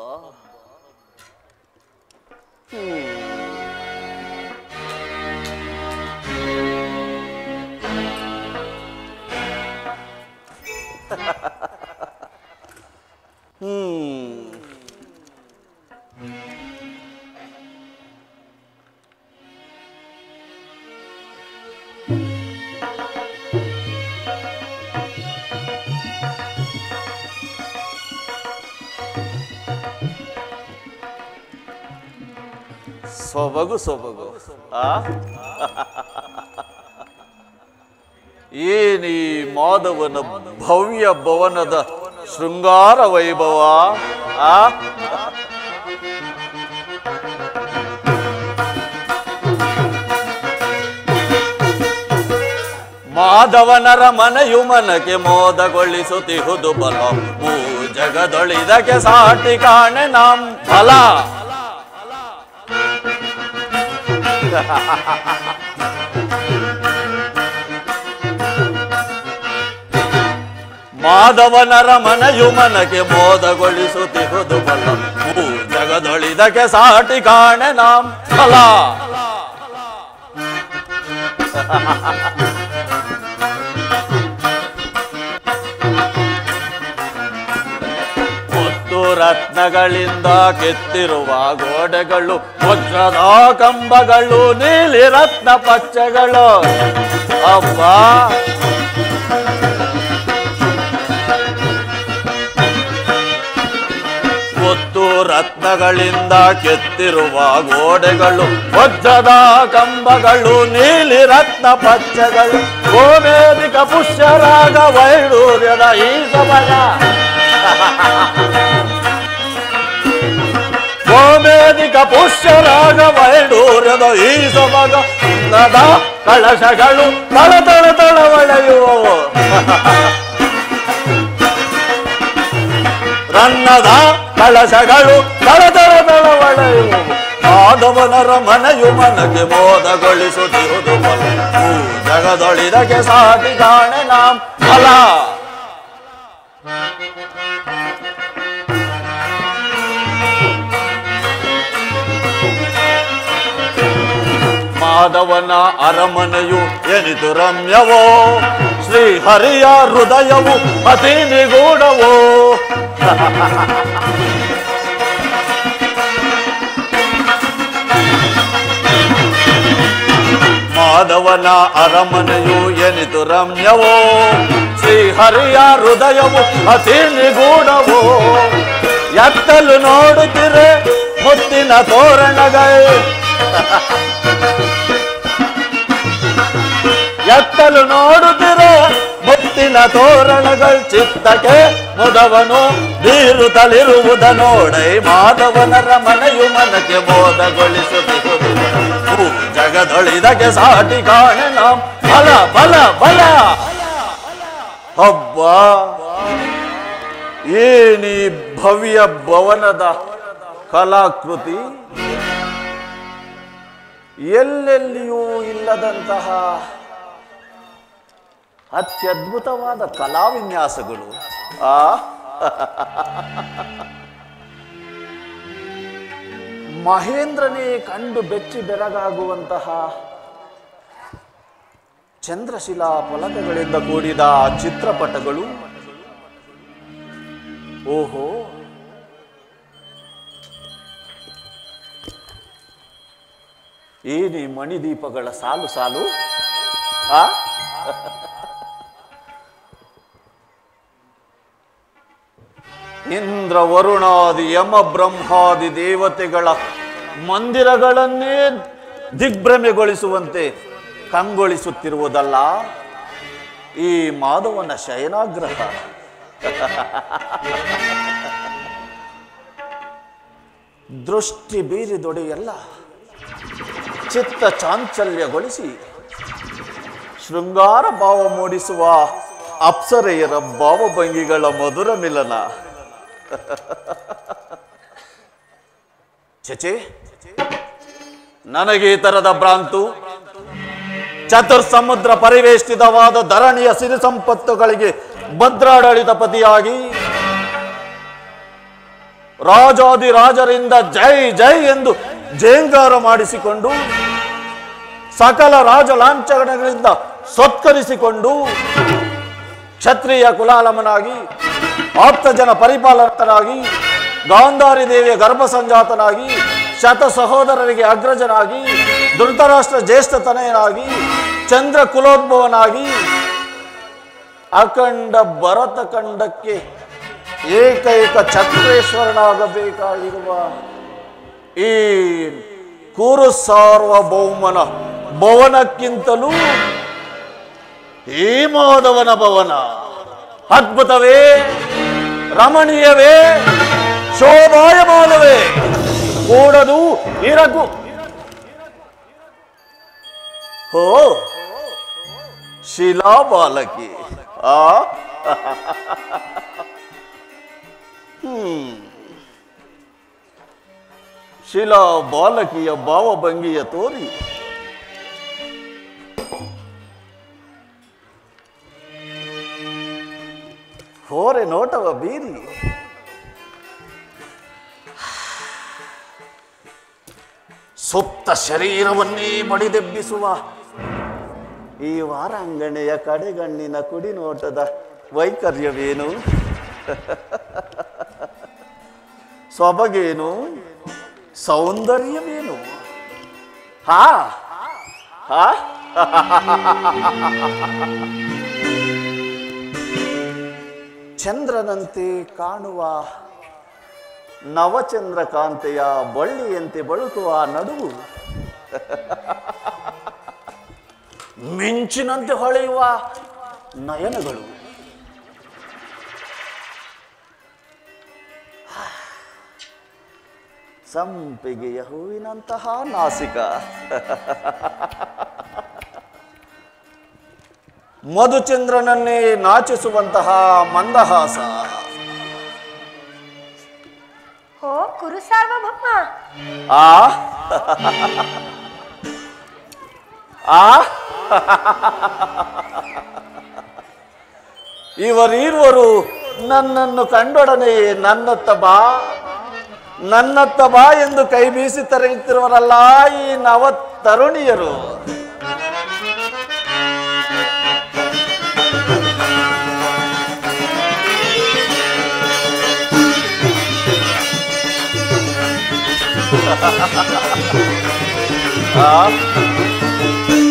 ಸೊಬಗು ಸೊಬಗು. ಏನೀ ಮಾಧವನ ಭವ್ಯ ಭವನದ ಶೃಂಗಾರ ವೈಭವ. ಮಾಧವನರ ಮನೆಯು ಮನಕ್ಕೆ ಮೋದಗೊಳಿಸುತ್ತಿಹುದು ಬಲ. ಜಗದೊಳಿದಕ್ಕೆ ಸಾಟಿ ಕಾಣೆ ನಾಂ ಫಲ. ಮಾಧವನರ ಮನೆಯು ಮನಕ್ಕೆ ಮೋದಗೊಳಿಸುತ್ತಿಹುದು ಬಲ. ಜಗದೊಳಿದಕ್ಕೆ ಸಾಟಿ ಕಾಣೆ ನಾಂ ಫಲ. ರತ್ನಗಳಿಂದ ಕೆತ್ತಿರುವ ಗೋಡೆಗಳು, ವಜ್ರದ ಕಂಬಗಳು, ನೀಲಿ ರತ್ನ ಪಚ್ಚೆಗಳು. ಅಬ್ಬ ಒತ್ತು ರತ್ನಗಳಿಂದ ಕೆತ್ತಿರುವ ಗೋಡೆಗಳು, ವಜ್ರದ ಕಂಬಗಳು, ನೀಲಿ ರತ್ನ ಪಚ್ಚೆಗಳು. ಗೋಮೇಧಿಕ ಪುಷ್ಯರಾಗ ವೈಡೂರ್ಯದ ಈ ಸೊಬಗ. ಗೋಮೇಧಿಕ ಪುಷ್ಯರಾಗ ವೈಡೂರ್ಯದ ಈ ಸೊಬಗ. ನದ ಕಳಶಗಳು ತಳ ತಳ ತಳ ಒಳೆಯುವವು. ರನ್ನದ ಕಳಶಗಳು ತಳ ತಳ ತಳ ಒಳೆಯುವವು. ಮಾಧವನರ ಮನೆಯು ಮನಕ್ಕೆ ಮೋದಗೊಳಿಸುತ್ತಿರುವುದು ಫಲ. ಜಗದೊಳಿದಕ್ಕೆ ಸಾಟಿ ಕಾಣೆ ನಾಂ ಫಲ. ಮಾಧವನ ಅರಮನೆಯು ಎನಿತು ರಮ್ಯವೋ, ಶ್ರೀಹರಿಯ ಹೃದಯವು ಅತಿ ನಿಗೂಢವೋ. ಮಾಧವನ ಅರಮನೆಯು ಎನಿತು ರಮ್ಯವೋ, ಶ್ರೀಹರಿಯ ಹೃದಯವು ಅತಿ ನಿಗೂಢವೋ. ಎತ್ತಲು ನೋಡುತ್ತಿರೆ ಮುತ್ತಿನ ತೋರಣಗಳು, ಎತ್ತಲು ನೋಡುತ್ತಿರೆ ಮುತ್ತಿನ ತೋರಣಗಳು. ಚಿತ್ತಕ್ಕೆ ಮುದವನು ಬೀರುತ್ತಲಿರುವುದ ನೋಡೈ. ಮಾಧವನರ ಮನೆಯು ಮನಕ್ಕೆ ಮೋದಗೊಳಿಸುತ್ತಿರುವುದು. ಜಗದೊಳಿದಕ್ಕೆ ಸಾಟಿ ಕಾಣೆ ನಾಂ ಫಲ ಫಲ ಫಲ. ಹಬ್ಬ ಏನೀ ಭವ್ಯ ಭವನದ ಕಲಾಕೃತಿ. ಎಲ್ಲೆಲ್ಲಿಯೂ ಇಲ್ಲದಂತಹ ಅತ್ಯದ್ಭುತವಾದ ಕಲಾವಿನ್ಯಾಸಗಳು. ಮಹೇಂದ್ರನೇ ಕಂಡು ಬೆಚ್ಚಿ ಬೆರಗಾಗುವಂತಹ ಚಂದ್ರಶಿಲಾ ಫಲಕಗಳಿಂದ ಕೂಡಿದ ಚಿತ್ರಪಟಗಳು. ಓಹೋ, ಏನೇ ಮಣಿದೀಪಗಳ ಸಾಲು ಸಾಲು. ಇಂದ್ರ ವರುಣಾದಿ ಯಮ ಬ್ರಹ್ಮಾದಿ ದೇವತೆಗಳ ಮಂದಿರಗಳನ್ನೇ ದಿಗ್ಭ್ರಮೆಗೊಳಿಸುವಂತೆ ಕಂಗೊಳಿಸುತ್ತಿರುವುದಲ್ಲ ಈ ಮಾಧವನ ಶಯನಾಗ್ರಹ. ದೃಷ್ಟಿ ಬೀರಿದೊಡೆಯಲ್ಲ ಚಿತ್ತ ಚಾಂಚಲ್ಯಗೊಳಿಸಿ ಶೃಂಗಾರ ಭಾವ ಮೂಡಿಸುವ ಅಪ್ಸರೆಯರ ಭಾವಭಂಗಿಗಳ ಮಧುರ ಮಿಲನ. ಚಚೆ, ನನಗೆ ಈ ತರದ ಭ್ರಾಂತು. ಚತುರ್ಸಮುದ್ರ ಪರಿವೇಷ್ಟಿತವಾದ ಧರಣಿಯ ಸಿರಿ ಸಂಪತ್ತುಗಳಿಗೆ ಭದ್ರಾಡಳಿತಪತಿಯಾಗಿ ರಾಜಾದಿರಾಜರಿಂದ ಜೈ ಜೈ ಎಂದು ಜೇಂಗಾರ ಮಾಡಿಸಿಕೊಂಡು ಸಕಲ ರಾಜ ಲಾಂಛನಗಳಿಂದ ಸತ್ಕರಿಸಿಕೊಂಡು ಕ್ಷತ್ರಿಯ ಕುಲಾಲಮನಾಗಿ ಆಪ್ತಜನ ಪರಿಪಾಲಕನಾಗಿ ಗಾಂಧಾರಿ ದೇವಿಯ ಗರ್ಭ ಸಂಜಾತನಾಗಿ ಶತ ಸಹೋದರರಿಗೆ ಅಗ್ರಜನಾಗಿ ಧೃತರಾಷ್ಟ್ರ ಜ್ಯೇಷ್ಠ ತನಯನಾಗಿ ಚಂದ್ರ ಕುಲೋದ್ಭವನಾಗಿ ಅಖಂಡ ಭರತ ಖಂಡಕ್ಕೆ ಏಕೈಕ ಚಕ್ರೇಶ್ವರನಾಗಬೇಕಾಗಿರುವ ಈ ಕುರು ಸಾರ್ವಭೌಮನ ಭವನಕ್ಕಿಂತಲೂ ಈ ಮಾಧವನ ಭವನ ಅದ್ಭುತವೇ, ರಮಣೀಯವೇ, ಶೋಭಾಯಮಾನವೇ, ಕೂಡದು ಇರಗು. ಹೋ ಶಿಲಾಬಾಲಕಿ, ಆ ಶಿಲಾ ಬಾಲಕಿಯ ಭಾವಭಂಗಿಯ ತೋರಿ ಹೋರೆ ನೋಟವ ಬೀರಿ ಸುಪ್ತ ಶರೀರವನ್ನೇ ಬಡಿದೆಬ್ಬಿಸುವ ಈ ವಾರಾಂಗಣೆಯ ಕಡೆಗಣ್ಣಿನ ಕುಡಿನೋಟದ ವೈಕರ್ಯವೇನು, ಸೊಬಗೇನು, ಸೌಂದರ್ಯವೇನು? ಹಾ ಹಾ ಚಂದ್ರನಂತೆ ಕಾಣುವ ನವಚಂದ್ರಕಾಂತೆಯ ಬಳ್ಳಿಯಂತೆ ಬಳುಕುವ ನಡುವು, ಮಿಂಚಿನಂತೆ ಹೊಳೆಯುವ ನಯನಗಳು, ಸಂಪಿಗೆಯ ಹೂವಿನಂತಹ ನಾಸಿಕ, ಮಧುಚಂದ್ರನನ್ನೇ ನಾಚಿಸುವಂತಹ ಮಂದಹಾಸ. ಓ ಕುರು ಸಾರ್ವಭೌಮ, ಆ ಆ ಇವರಿರುವರು ನನ್ನನ್ನು ಕಂಡೊಡನೆ ನನ್ನತ್ತ ಬಾ ಎಂದು ಕೈ ಬೀಸಿ ತರೆಯುತ್ತಿರುವರಲ್ಲ ಈ ನವ ತರುಣಿಯರು.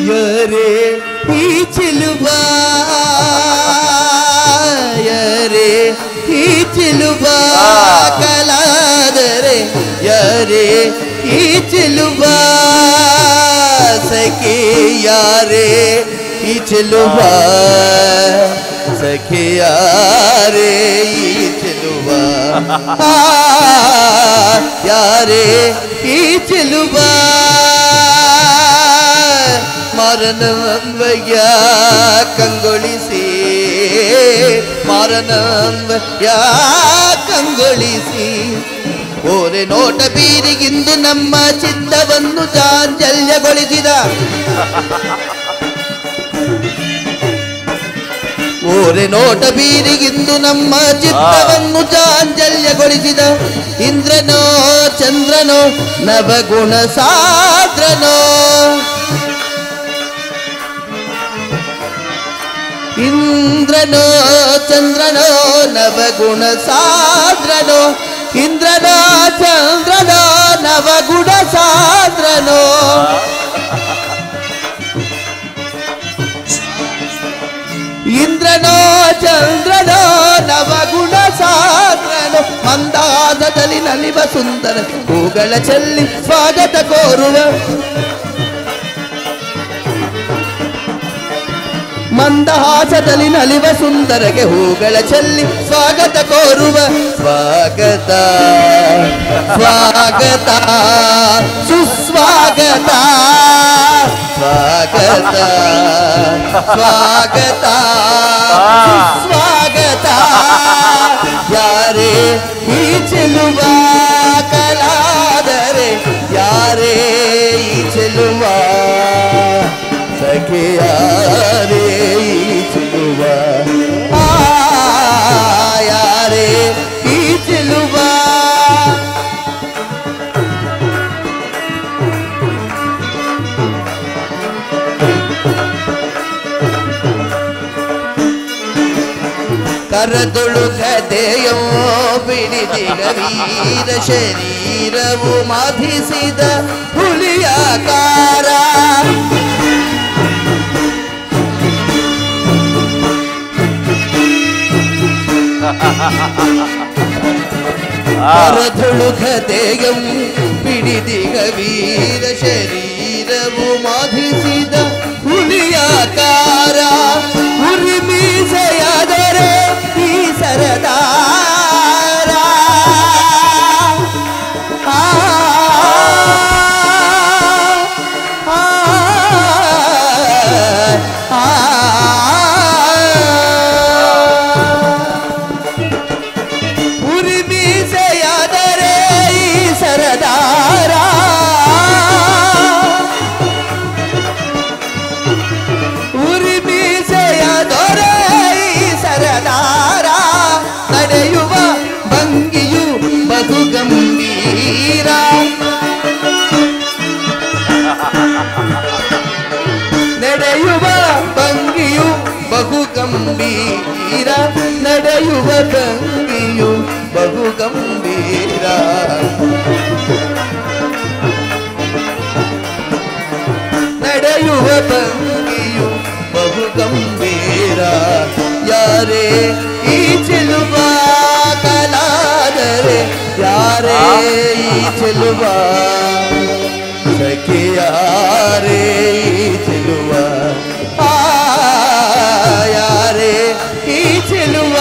ಯರೇ ಈ ಚಿಲುಬಾ, ಯರೇ ಈ ಚಿಲುಬಾ ಕಲಾದರೆ, ಯರೇ ಈ ಚಿಲುಬಾ ಸಖಿ, ಯಾರೇ ಈ ಚಿಲುಬಾ ಸಖಿ, ಯಾರೇ ಈ ಚಿಲುಬಾ, ಯಾರೇ ಈ ಚಿಲುಬಾ ಮಾರನಂಬಯ್ಯ ಕಂಗೊಳಿಸಿ, ಮಾರನಂಬಯ್ಯ ಕಂಗೊಳಿಸಿ, ಓರೆ ನೋಟ ಬೀರಿಗಿಂದು ನಮ್ಮ ಚಿತ್ತವನ್ನು ಚಾಂಚಲ್ಯಗೊಳಿಸಿದ, ಓರೆ ನೋಟ ಬೀರಿಗಿಂದು ನಮ್ಮ ಚಿತ್ತವನ್ನು ಚಾಂಚಲ್ಯಗೊಳಿಸಿದ, ಇಂದ್ರನೋ ಚಂದ್ರನೋ ನವಗುಣ ಸಾದ್ರನೋ, ಇಂದ್ರನೋ ಚಂದ್ರನೋ ನವಗುಣ ಸಾದ್ರನೋ, ಇಂದ್ರನೋ ಚಂದ್ರನೋ ನವಗುಣ ಸಾದ್ರನೋ, ಇಂದ್ರನೋ ಚಂದ್ರನೋ ನವಗುಣ ಸಾದ್ರನೋ, ಮಂದಾದದಲ್ಲಿ ನಲಿವ ಸುಂದರ ಹೂಗಳ ಚೆಲ್ಲಿ ಸ್ವಾಗತ ಕೋರುವ, ಮಂದಹಾಸದಲ್ಲಿ ನಲಿವ ಸುಂದರಗೆ ಹೂಗಳ ಚೆಲ್ಲಿ ಸ್ವಾಗತ ಕೋರುವ, ಸ್ವಾಗತ ಸ್ವಾಗತ ಸುಸ್ವಾಗತ, ಸ್ವಾಗತ ಸ್ವಾಗತ ಸುಸ್ವಾಗತ, ಯಾರೇ ಈ ಚೆಲುವ ಕಲಾದರೆ, ಯಾರೇ ಈ ಚೆಲುವ ಸಖಿ, ಯಾರೇ ಈ ಚೆಲುವ, ಯಾರೇ ಈ ಚೆಲುವ. ಕರದೊಳು ಗದೆಯೋ ಬಿಡಿದಿಗ ವೀರ ಶರೀರವು ಮಧಿಸಿದ ಹುಲಿಯಾಕಾರ, ಕರದೊಳು ಗದೆಯಂ ಪಿಡಿದಿಗ ವೀರ ಶರೀರವು ಮಾಧಿಸಿದ ಹುಲಿಯಾಕಾರ ಉರಿಮೀಸೆಯಾದರೆ ಈ ಸರದಾರ ಉರಿಮೀಸೆಯಾದರೆ ಈ ಸರದಾರ ಉರಿಮೀಸೆಯಾದರೆ ಈ ಸರದಾರ ನಡೆಯುವ ಭಂಗಿಯು ಬಹು ಗಂಭೀರ ನಡೆಯುವ ಭಂಗಿಯು ಬಹು ಗಂಭೀರ ನಡೆಯುವ ಭಂಗಿಯು ಬಹು ಗಂಭೀರ ನಡೆಯುವ ಭಂಗಿಯು ಬಹು ಗಂಭೀರ ಯಾರೇ ಈ ಚೆಲುವ ಕಲಾದರೆ ಯಾರೇ ಈ ಚೆಲುವ ಸಖಿಯಾರೇ ಈ ಚೆಲುವ ಯಾರೇ ಈ ಚೆಲುವ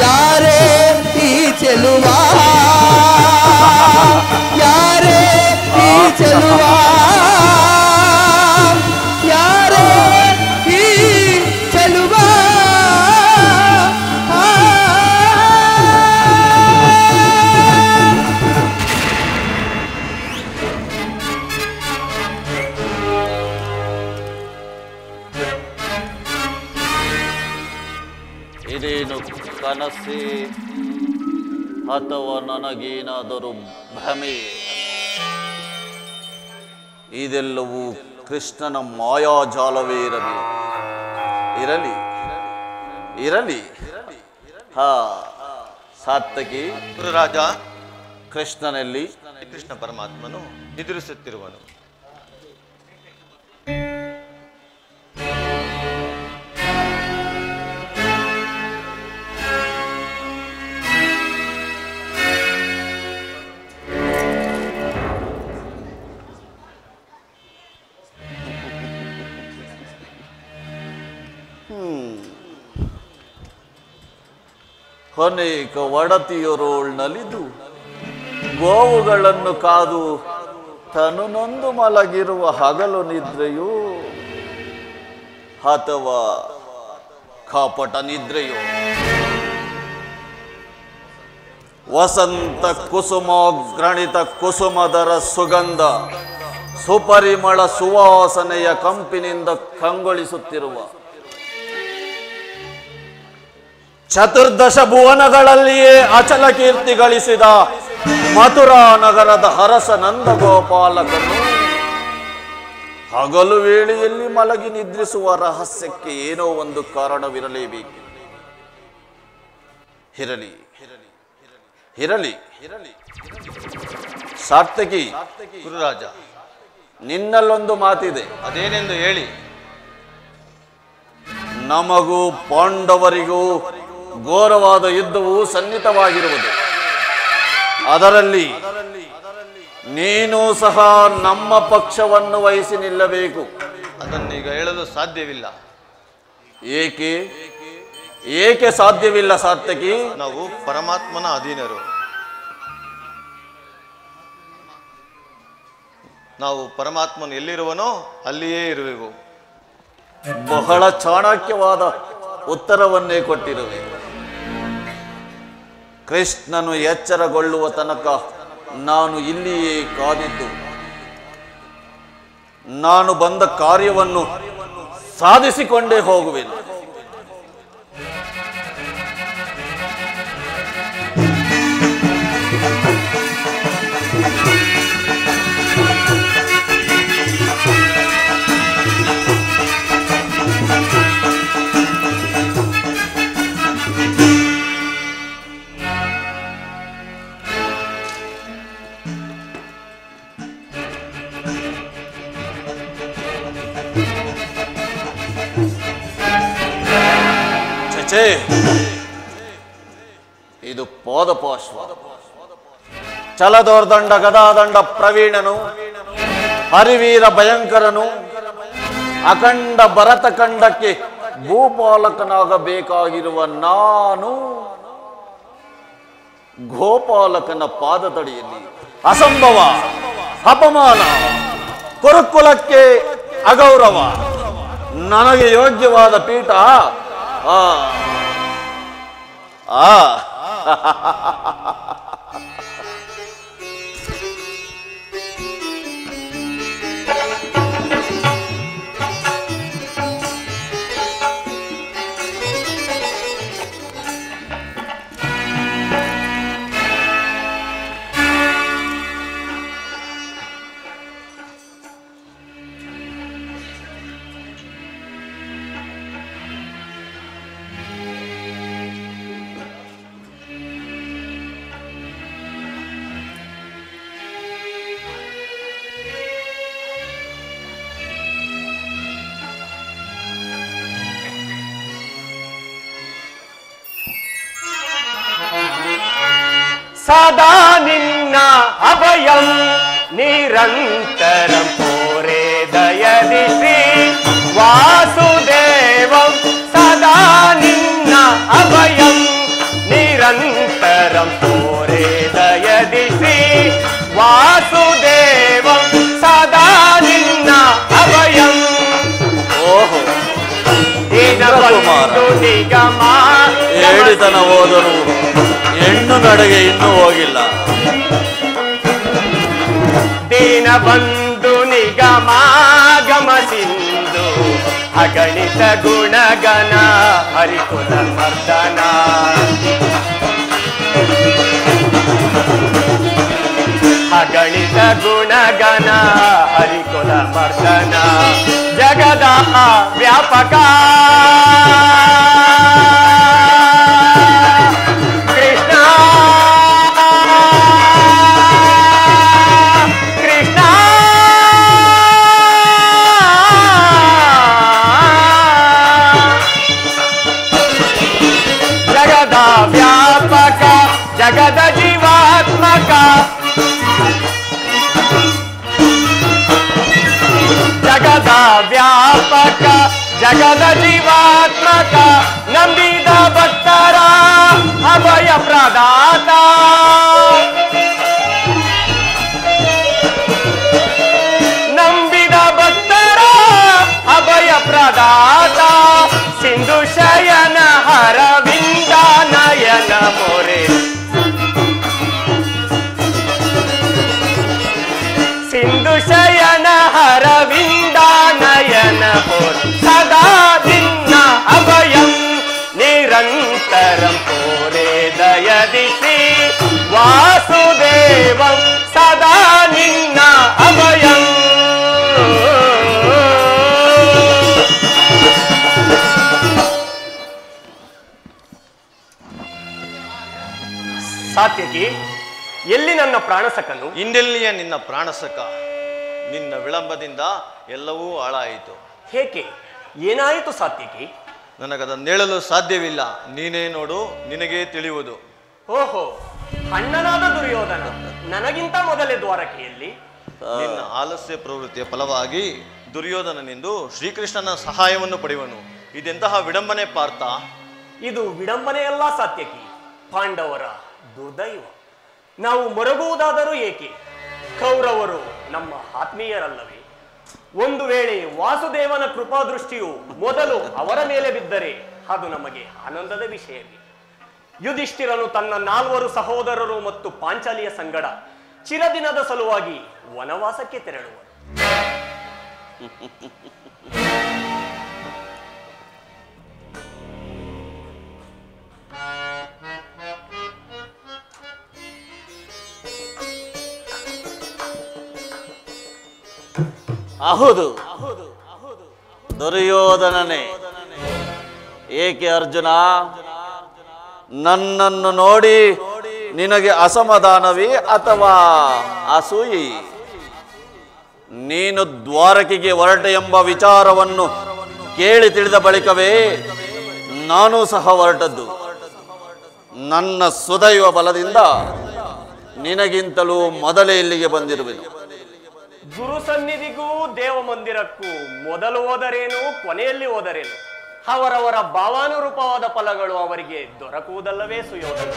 ಯಾರೇ ಈ ಚೆಲುವ ಯಾರೇ ಈ ಚೆಲುವ ಯಾರೇ ಈ ಚೆಲುವ ಇದೇನು ಕನಸೆ ಅಥವಾ ನನಗೇನಾದರೂ ಭ್ರಮೆ? ಇದೆಲ್ಲವೂ ಕೃಷ್ಣನ ಮಾಯಾಜಾಲವೇ ಇರಲಿ ಇರಲಿ. ಹಾ, ಸಾರ್ಥಕಿ ಗುರುರಾಜ, ಕೃಷ್ಣನಲ್ಲಿ ಕೃಷ್ಣ ಪರಮಾತ್ಮನು ನಿದ್ರಿಸುತ್ತಿರುವನು. ಅನೇಕ ಒಡತಿಯರೋಳ್ ನಲಿದು ಗೋವುಗಳನ್ನು ಕಾದು ತನು ನೊಂದು ಮಲಗಿರುವ ಹಗಲು ನಿದ್ರೆಯೋ ಅಥವಾ ಕಾಪಟ ನಿದ್ರೆಯೋ? ವಸಂತ ಕುಸುಮೋಗ್ರಣಿತ ಕುಸುಮದರ ಸುಗಂಧ ಸುಪರಿಮಳ ಸುವಾಸನೆಯ ಕಂಪಿನಿಂದ ಕಂಗೊಳಿಸುತ್ತಿರುವ ಚತುರ್ದಶ ಭುವನಗಳಲ್ಲಿಯೇ ಅಚಲ ಕೀರ್ತಿ ಗಳಿಸಿದ ಮಥುರಾ ನಗರದ ಹರಸ ನಂದಗೋಪಾಲಕನು ಹಗಲು ವೇಳೆಯಲ್ಲಿ ಮಲಗಿ ನಿದ್ರಿಸುವ ರಹಸ್ಯಕ್ಕೆ ಏನೋ ಒಂದು ಕಾರಣವಿರಲೇಬೇಕು. ಇರಲಿ ಇರಲಿ ಇರಲಿ. ಸಾರ್ಥಕಿ ಗುರುರಾಜ, ನಿನ್ನಲ್ಲೊಂದು ಮಾತಿದೆ, ಅದೇನೆಂದು ಹೇಳಿ. ನಮಗೂ ಪಾಂಡವರಿಗೂ ಘೋರವಾದ ಯುದ್ಧವು ಸನ್ನಿಹಿತವಾಗಿರುವುದು. ಅದರಲ್ಲಿ ನೀನು ಸಹ ನಮ್ಮ ಪಕ್ಷವನ್ನು ವಹಿಸಿ ನಿಲ್ಲಬೇಕು. ಅದನ್ನೀಗ ಹೇಳಲು ಸಾಧ್ಯವಿಲ್ಲ. ಏಕೆ ಏಕೆ ಸಾಧ್ಯವಿಲ್ಲ ಸಾರ್ಥಕಿ? ನಾವು ಪರಮಾತ್ಮನ ಅಧೀನರು. ನಾವು ಪರಮಾತ್ಮನು ಎಲ್ಲಿರುವನೋ ಅಲ್ಲಿಯೇ ಇರುವೆವು. ಬಹಳ ಚಾಣಕ್ಯವಾದ ಉತ್ತರವನ್ನೇ ಕೊಟ್ಟಿರುವೆ. ಕೃಷ್ಣನು ಎಚ್ಚರಗೊಳ್ಳುವ ತನಕ ನಾನು ಇಲ್ಲಿಯೇ ಕಾದಿದ್ದು ನಾನು ಬಂದ ಕಾರ್ಯವನ್ನು ಸಾಧಿಸಿಕೊಂಡೇ ಹೋಗುವೆನು. ಇದು ಪಾದಪಾಶ್ವ. ಚಲದೋರ್ದಂಡ ಗದಾದಂಡ ಪ್ರವೀಣನು, ಹರಿವೀರ ಭಯಂಕರನು, ಅಖಂಡ ಭರತ ಖಂಡಕ್ಕೆ ಭೂಪಾಲಕನಾಗಬೇಕಾಗಿರುವ ನಾನು ಗೋಪಾಲಕನ ಪಾದದಡಿಯಲ್ಲಿ ಅಸಂಭವ, ಅಪಮಾನ, ಕುರುಕುಲಕ್ಕೆ ಅಗೌರವ. ನನಗೆ ಯೋಗ್ಯವಾದ ಪೀಠ ಸದಾ ನಿನ್ನ ಅಭಯಂ ನಿರಂತರಂ ಪೋರೆ ದಯದಿ ಶ್ರೀ ವಾಸುದೇವಂ. ಸದಾ ನಿನ್ನ ಅಭಯಂ ನಿರಂತರಂ ಪೋರೆ ದಯದಿ ಶ್ರೀ ವಾಸುದೇವಂ. ಸದಾ ನಿನ್ನ ಅಭಯಂ. ಓಹೋ, ದಿನಬಂಧು ನಿಗಮ ಹೇಳಿತನ ಹೋದರು ಹೆಣ್ಣು ನಡೆಗೆ ಇನ್ನೂ ಹೋಗಿಲ್ಲ. ದೀನಬಂಧು ನಿಗಮಾಗಮ ಸಿಂಧು ಅಗಣಿತ ಗುಣಗಣ ಹರಿಕುಲ ಮರ್ದನ. ಅಗಣಿತ ಗುಣಗಣ ಹರಿಕುಲ ಮರ್ದನ. ಜಗದ ವ್ಯಾಪಕ ಜಗದ ಜೀವಾತ್ಮಕ. ಜಗದ ವ್ಯಾಪಕ ಜಗದ ಜೀವಾತ್ಮಕ. ನಂಬಿದ ಭಕ್ತರ ಅಭಯ ಪ್ರದಾತ. ನಂಬಿದ ಭಕ್ತರ ಅಭಯ ಪ್ರದಾತ. ಸಿಂಧು ಶಯನ ಹರವಿಂದ ನಯನ ಮೊರೆ. ಸಿಂಧು ಶಯನ ಹರವಿಂದ ನಯನ ಪೋರ್. ಸದಾ ನಿನ್ನ ಅಭಯಂ ನಿರಂತರಂ ಪೋರೆ ದಯದಿ ಶ್ರೀ ವಾಸುದೇವಂ. ಸದಾ ನಿನ್ನ ಅಭಯಂ. ಸಾತ್ಯಕಿ, ಎಲ್ಲಿ ನನ್ನ ಪ್ರಾಣಸಕನು? ಇಂದೆಲ್ಲಿಯ ನಿನ್ನ ಪ್ರಾಣಸಕ? ನಿನ್ನ ವಿಳಂಬದಿಂದ ಎಲ್ಲವೂ ಹಾಳಾಯಿತು. ಹೇಗೆ? ಏನಾಯಿತು ಸಾತ್ಯಕಿ? ನನಗದನ್ನೇಳಲು ಸಾಧ್ಯವಿಲ್ಲ. ನೀನೇ ನೋಡು, ನಿನಗೇ ತಿಳಿಯುವುದು. ಓಹೋ, ಅಣ್ಣನಾದ ದುರ್ಯೋಧನ ನನಗಿಂತ ಮೊದಲೇ ದ್ವಾರಕೆಯಲ್ಲಿ. ನಿನ್ನ ಆಲಸ್ಯ ಪ್ರವೃತ್ತಿಯ ಫಲವಾಗಿ ದುರ್ಯೋಧನನೆಂದು ಶ್ರೀಕೃಷ್ಣನ ಸಹಾಯವನ್ನು ಪಡೆಯುವನು. ಇದೆಂತಹ ವಿಡಂಬನೆ ಪಾರ್ಥ? ಇದು ವಿಡಂಬನೆಯಲ್ಲ ಸಾತ್ಯಕಿ, ಪಾಂಡವರ ದುರ್ದೈವ. ನಾವು ಮೊರಗುವುದಾದರೂ ಏಕೆ? ಕೌರವರು ನಮ್ಮ ಆತ್ಮೀಯರಲ್ಲವೇ? ಒಂದು ವೇಳೆ ವಾಸುದೇವನ ಕೃಪಾದೃಷ್ಟಿಯು ಮೊದಲು ಅವರ ಮೇಲೆ ಬಿದ್ದರೆ ಅದು ನಮಗೆ ಆನಂದದ ವಿಷಯವೇ. ಯುಧಿಷ್ಠಿರನು ತನ್ನ 4 ಸಹೋದರರು ಮತ್ತು ಪಾಂಚಾಲಿಯ ಸಂಗಡ ಚಿರದಿನದ ಸಲುವಾಗಿ ವನವಾಸಕ್ಕೆ ತೆರಳುವರು. ಹೌದು, ದುರ್ಯೋಧನನೇ. ಏಕೆ ಅರ್ಜುನ? ನನ್ನನ್ನು ನೋಡಿ ನಿನಗೆ ಅಸಮಾಧಾನವೇ ಅಥವಾ ಅಸೂಯೆ? ನೀನು ದ್ವಾರಕೆಗೆ ಹೊರಟೆ ಎಂಬ ವಿಚಾರವನ್ನು ಕೇಳಿ ತಿಳಿದ ಬಳಿಕವೇ ನಾನು ಸಹ ಹೊರಟದ್ದು. ನನ್ನ ಸುದೈವ ಬಲದಿಂದ ನಿನಗಿಂತಲೂ ಮೊದಲೇ ಇಲ್ಲಿಗೆ ಬಂದಿರುವೆನು. ಗುರು ಸನ್ನಿಧಿಗೂ ದೇವ ಮಂದಿರಕ್ಕೂ ಮೊದಲು ಹೋದರೇನು, ಕೊನೆಯಲ್ಲಿ ಹೋದರೇನು, ಅವರವರ ಭಾವಾನುರೂಪವಾದ ಫಲಗಳು ಅವರಿಗೆ ದೊರಕುವುದಲ್ಲವೇ ಸುಯೋಧನ?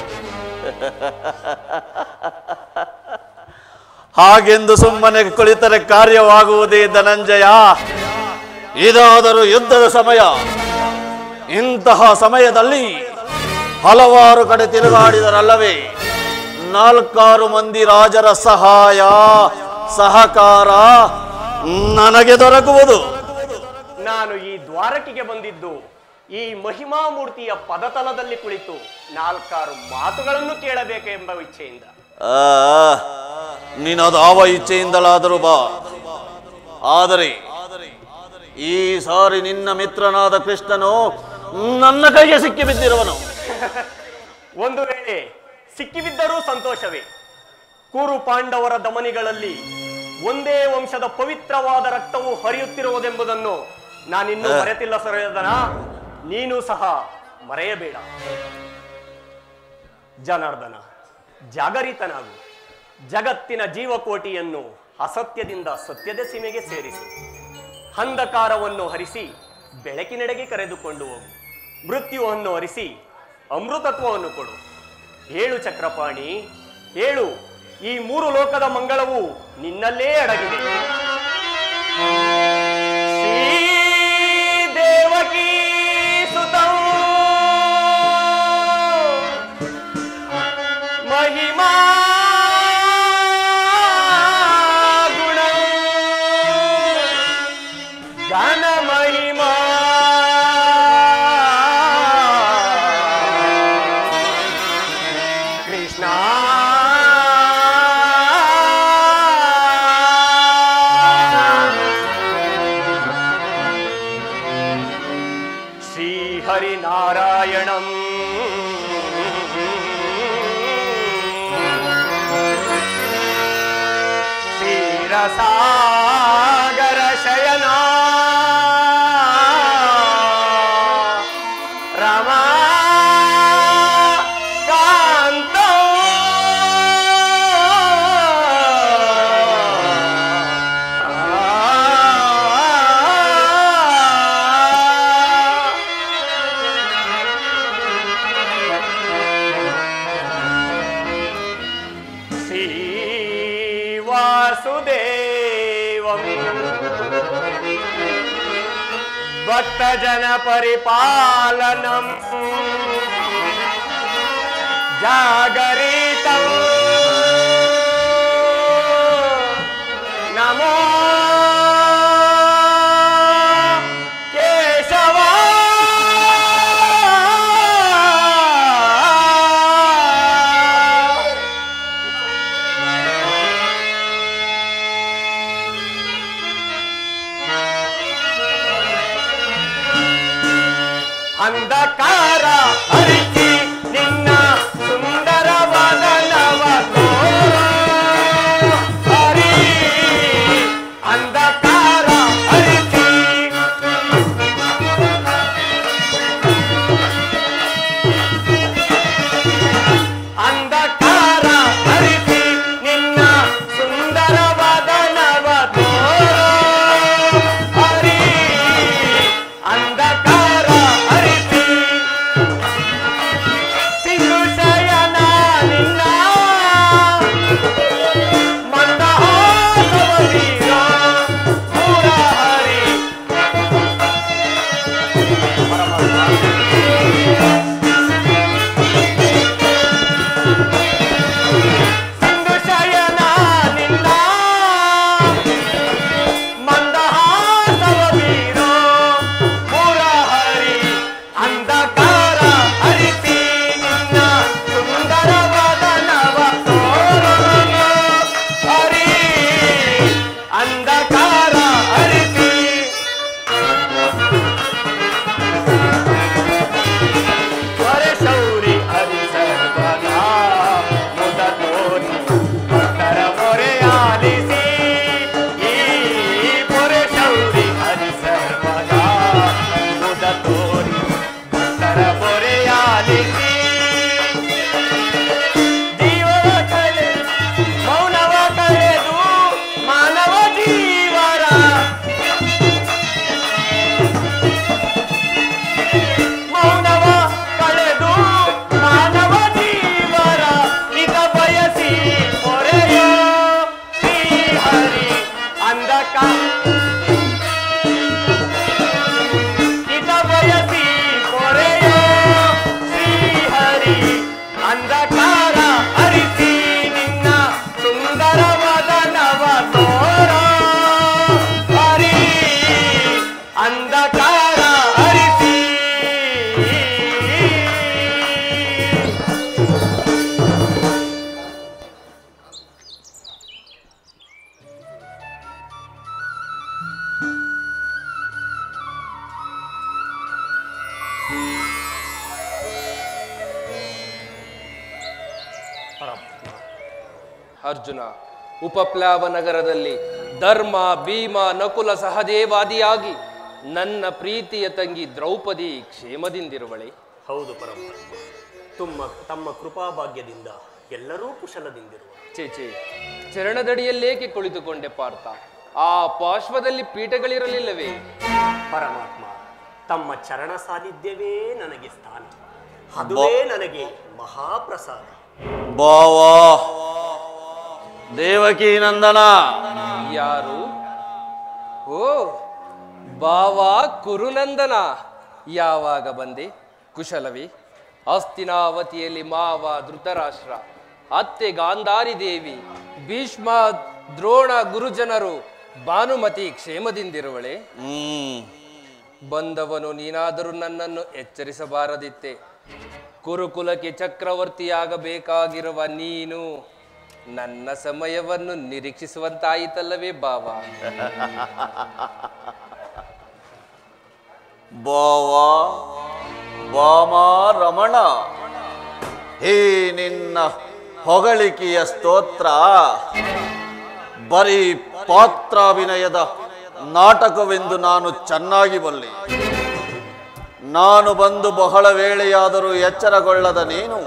ಹಾಗೆಂದು ಸುಮ್ಮನೆ ಕುಳಿತರೆ ಕಾರ್ಯವಾಗುವುದೇ ಧನಂಜಯ? ಇದಾದರೂ ಯುದ್ಧದ ಸಮಯ. ಇಂತಹ ಸಮಯದಲ್ಲಿ ಹಲವಾರು ಕಡೆ ತಿರುಗಾಡಿದರಲ್ಲವೇ 4 ಮಂದಿ ರಾಜರ ಸಹಾಯ ಸಹಕಾರ ನನಗೆ ದೊರಕುವುದು. ನಾನು ಈ ದ್ವಾರಕಿಗೆ ಬಂದಿದ್ದು ಈ ಮಹಿಮಾ ಮೂರ್ತಿಯ ಪದತಲದಲ್ಲಿ ಕುಳಿತು 4 ಮಾತುಗಳನ್ನು ಕೇಳಬೇಕೆಂಬ ಇಚ್ಛೆಯಿಂದ. ನಿನ್ನದಾವ ಇಚ್ಛೆಯಿಂದಲಾದರೂ ಬಾ. ಆದರೆ ಈ ಸಾರಿ ನಿನ್ನ ಮಿತ್ರನಾದ ಕೃಷ್ಣನು ನನ್ನ ಕೈಗೆ ಸಿಕ್ಕಿ ಬಿದ್ದಿರುವನು. ಒಂದು ವೇಳೆ ಸಿಕ್ಕಿಬಿದ್ದರೂ ಸಂತೋಷವೇ. ಕುರು ಪಾಂಡವರ ದಮನಿಗಳಲ್ಲಿ ಒಂದೇ ವಂಶದ ಪವಿತ್ರವಾದ ರಕ್ತವು ಹರಿಯುತ್ತಿರುವುದೆಂಬುದನ್ನು ನಾನಿನ್ನೂ ಮರೆತಿಲ್ಲ ಸುಯೋಧನ. ನೀನು ಸಹ ಮರೆಯಬೇಡ. ಜನಾರ್ದನ, ಜಾಗರಿತನಾಗು. ಜಗತ್ತಿನ ಜೀವಕೋಟಿಯನ್ನು ಅಸತ್ಯದಿಂದ ಸತ್ಯದ ಸೀಮೆಗೆ ಸೇರಿಸು. ಅಂಧಕಾರವನ್ನು ಹರಿಸಿ ಬೆಳಕಿನೆಡೆಗೆ ಕರೆದುಕೊಂಡು ಹೋಗು. ಮೃತ್ಯುವನ್ನು ಹರಿಸಿ ಅಮೃತತ್ವವನ್ನು ಕೊಡು. ಹೇಳು ಚಕ್ರಪಾಣಿ, ಹೇಳು. ಈ 3 ಲೋಕದ ಮಂಗಳವು ನಿನ್ನಲ್ಲೇ ಅಡಗಿದೆ. ಶ್ರೀ ದೇವಕೀ ಸುತಂ ಮಹಿಮಾ ಗುಣಂ ಘನ ಮಹಿಮಾ ಕೃಷ್ಣ ಹರಿನಾರಾಯಣಂ ಕ್ಷೀರಸಾಗರ ಶಯನ ರಮಾ ಕಾಂತ ವಾಸುದೇವಂ ಭಕ್ತಜನ ಪರಿಪಾಲನಂ ಜಾಗರಿತಂ ನಮೋ ಕೇಶವ ಅಂಧಕಾರ ಹರಿಸಿ ನಿನ್ನ ಸುಂದರವಾದ ನವ ಹರಿ ಅಂಧಕಾರ ಹರಿಸಿ ಅಂಧಕಾರ ಹರಿಸಿ ನಿನ್ನ ಸುಂದರವಾದ ನವ ಹರಿ ಅಂಧಕಾರ ಹರಿಸಿ ಅರ್ಜುನ, ಉಪಪ್ಲಾವ ನಗರದಲ್ಲಿ ಧರ್ಮ, ಭೀಮ, ನಕುಲ ಸಹದೇವಾದಿಯಾಗಿ ನನ್ನ ಪ್ರೀತಿಯ ತಂಗಿ ದ್ರೌಪದಿ ಕ್ಷೇಮದಿಂದಿರುವಳೆ. ಹೌದು ಪರಮಾತ್ಮ, ತಮ್ಮ ಕೃಪಾಭಾಗ್ಯದಿಂದ ಎಲ್ಲರೂ ಕುಶಲದಿಂದಿರುವ. ಚೇಚೆ, ಚರಣದಡಿಯಲ್ಲೇಕೆ ಕುಳಿತುಕೊಂಡೆ ಪಾರ್ಥ? ಆ ಪಾರ್ಶ್ವದಲ್ಲಿ ಪೀಠಗಳಿರಲಿಲ್ಲವೇ? ಪರಮಾತ್ಮ, ತಮ್ಮ ಚರಣ ಸಾನ್ನಿಧ್ಯವೇ ನನಗೆ ಸ್ಥಾನ, ಅದುವೇ ನನಗೆ ಮಹಾಪ್ರಸಾದ. ಬಾವಾ ದೇವಕಿ ನಂದನ. ಯಾರು? ಓ ಬಾವಾ ಕುರುನಂದನ, ಯಾವಾಗ ಬಂದೆ? ಕುಶಲವೇ? ಹಸ್ತಿನಾವತಿಯಲ್ಲಿ ಮಾವ ಧೃತರಾಷ್ಟ್ರ, ಅತ್ತೆ ಗಾಂಧಾರಿ ದೇವಿ, ಭೀಷ್ಮ, ದ್ರೋಣ ಗುರುಜನರು, ಭಾನುಮತಿ ಕ್ಷೇಮದಿಂದಿರುವಳೆ? ಬಂದವನು ನೀನಾದರೂ ನನ್ನನ್ನು ಎಚ್ಚರಿಸಬಾರದಿತ್ತೆ. ಕುರುಕುಲಕ್ಕೆ ಚಕ್ರವರ್ತಿಯಾಗಬೇಕಾಗಿರುವ ನೀನು ನನ್ನ ಸಮಯವನ್ನು ನಿರೀಕ್ಷಿಸುವಂತಾಯಿತಲ್ಲವೇ ಬಾವ? ಬಾವಾ ವಾಮ ರಮಣ, ಹೇ ನಿನ್ನ ಹೊಗಳಿಕೆಯ ಸ್ತೋತ್ರ ಬರೀ ಪಾತ್ರಾಭಿನಯದ ನಾಟಕವೆಂದು ನಾನು ಚೆನ್ನಾಗಿ ಬಲ್ಲೆ. ನಾನು ಬಂದು ಬಹಳ ವೇಳೆಯಾದರೂ ಎಚ್ಚರಗೊಳ್ಳದ ನೀನು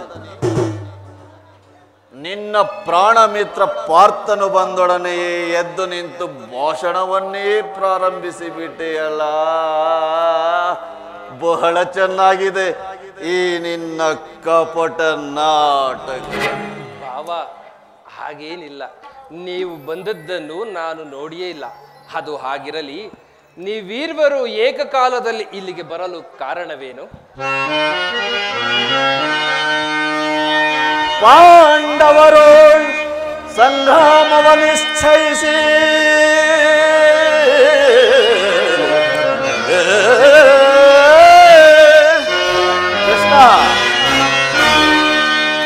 ನಿನ್ನ ಪ್ರಾಣಮಿತ್ರ ಪಾರ್ಥನು ಬಂದೊಡನೆಯೇ ಎದ್ದು ನಿಂತು ಭಾಷಣವನ್ನೇ ಪ್ರಾರಂಭಿಸಿ ಬಿಟ್ಟೆಯಲ್ಲ. ಬಹಳ ಚೆನ್ನಾಗಿದೆ ಈ ನಿನ್ನ ಕಪಟ ನಾಟಕ. ಭಾವ, ಹಾಗೇನಿಲ್ಲ. ನೀವು ಬಂದದ್ದನ್ನು ನಾನು ನೋಡಿಯೇ ಇಲ್ಲ. ಅದು ಹಾಗಿರಲಿ, ನೀವೀರ್ವರು ಏಕಕಾಲದಲ್ಲಿ ಇಲ್ಲಿಗೆ ಬರಲು ಕಾರಣವೇನು? ಪಾಂಡವರು ಸಂಗ್ರಾಮವ ನಿಶ್ಚಯಿಸಿ ಕೃಷ್ಣ,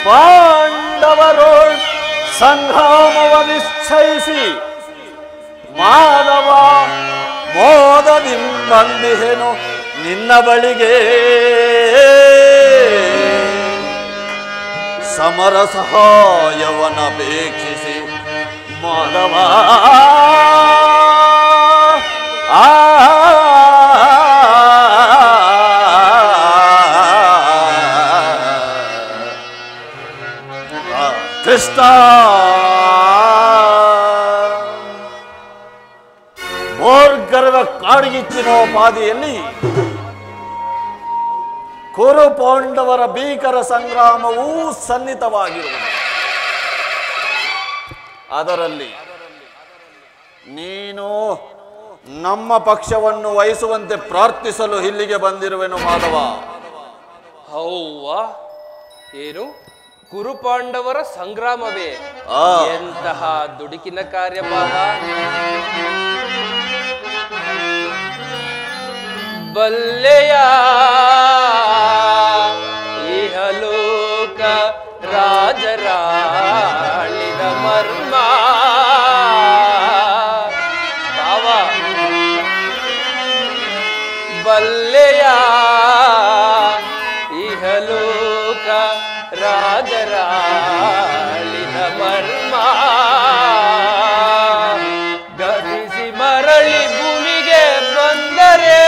ಪಾಂಡವರು ಸಂಗ್ರಾಮವ ನಿಶ್ಚಯಿಸಿ ಮಾನವ ಮೋದದಿಂಬಂದಿಹೆನು ನಿನ್ನ ಬಳಿಗೆ. ಸಮರ ಸಹಾಯವನ್ನಪೇಕ್ಷಿಸಿ ಮಾನವ ಕೃಷ್ಣ, ಮೋರ್ಗರ್ವ ಕಾಡ್ಗಿಚ್ಚಿನೋಪಾದಿಯಲ್ಲಿ ಕುರು ಪಾಂಡವರ ಭೀಕರ ಸಂಗ್ರಾಮವೂ ಸನ್ನಿಹಿತವಾಗಿರುವುದು. ಅದರಲ್ಲಿ ನೀನು ನಮ್ಮ ಪಕ್ಷವನ್ನು ವಹಿಸುವಂತೆ ಪ್ರಾರ್ಥಿಸಲು ಇಲ್ಲಿಗೆ ಬಂದಿರುವೆನು ಮಾಧವ. ಹೌವಾ? ಏನು ಕುರುಪಾಂಡವರ ಸಂಗ್ರಾಮವೇ? ಎಂತಹ ದುಡುಕಿನ ಕಾರ್ಯ ಬಾವ! ಬಲ್ಲೆಯ ಇಹಲೋಕ ರಾಜರಾಳಿದ ಮರ್ಮ ಬಾವ, ಬಲ್ಲೆಯ ಇಹಲೋಕ ರಾಜರಾಳಿದ ಮರ್ಮ ಗತಿಸಿ ಮರಳಿ ಭೂಮಿಗೆ ಬಂದರೆ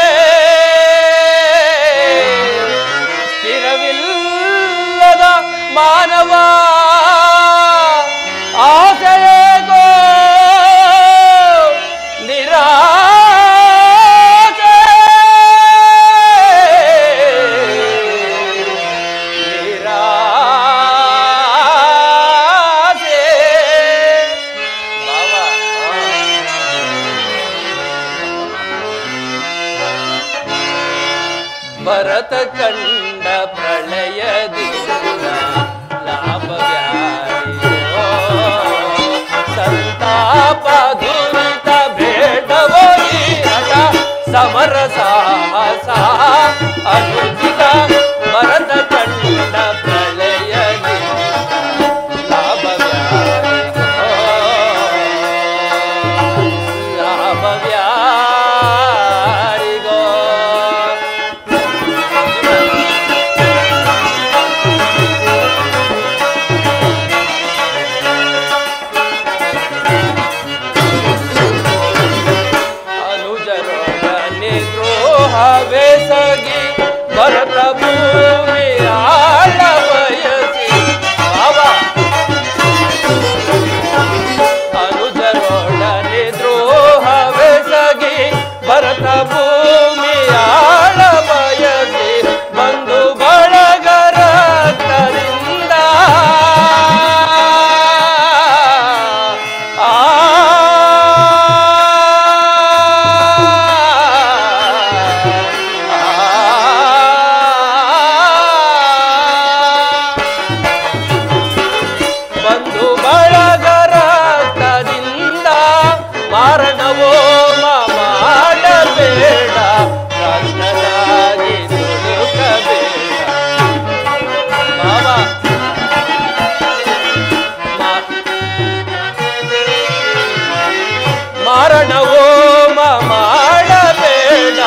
ಸ್ಥಿರವಿಲ್ಲದ ಮಾನವ ಆಸೆಗೋ ಭರತ ಕಂಡ ಪ್ರಳಯದಿಂದ ಲಾಭವ್ಯಾರಿಯೋ ಸಂತಾಪ ದುರಿತ ಬೇಡವೋ ಈ ಹಠ ಸಮರ ಸಾಹಸ ಅನುಚಿತ ಭರತ ಕಂಡ ಪ್ರಳಯದಿಂದ ಲಾಭವ್ಯಾರಿಯೋ ಲಾಭವ್ಯಾರಿಗೋ ಹವೆಸಗಿ ಭರತ ಭೂಮಿ ಆಳ ಬಯಸಿ ಅನುಜರೊಡನೆ ದ್ರೋಹವೆಸಗಿ ಭರತ ಭೂಮಿ ಆಳ ಬಯಸಿ ಬಂಧು ಬಳಗರ ರಕ್ತದಿಂದ ಬಂಧು ಬಳಗರ ರಕ್ತದಿಂದ ಮಾರಣವೋ ಮಾಡಬೇಡ ಕಷ್ಟದಾಗಿ ತುಳುಕಬೇಡ ಬಾಬಾ ಮಾರಣವೋ ಮಾಡಬೇಡ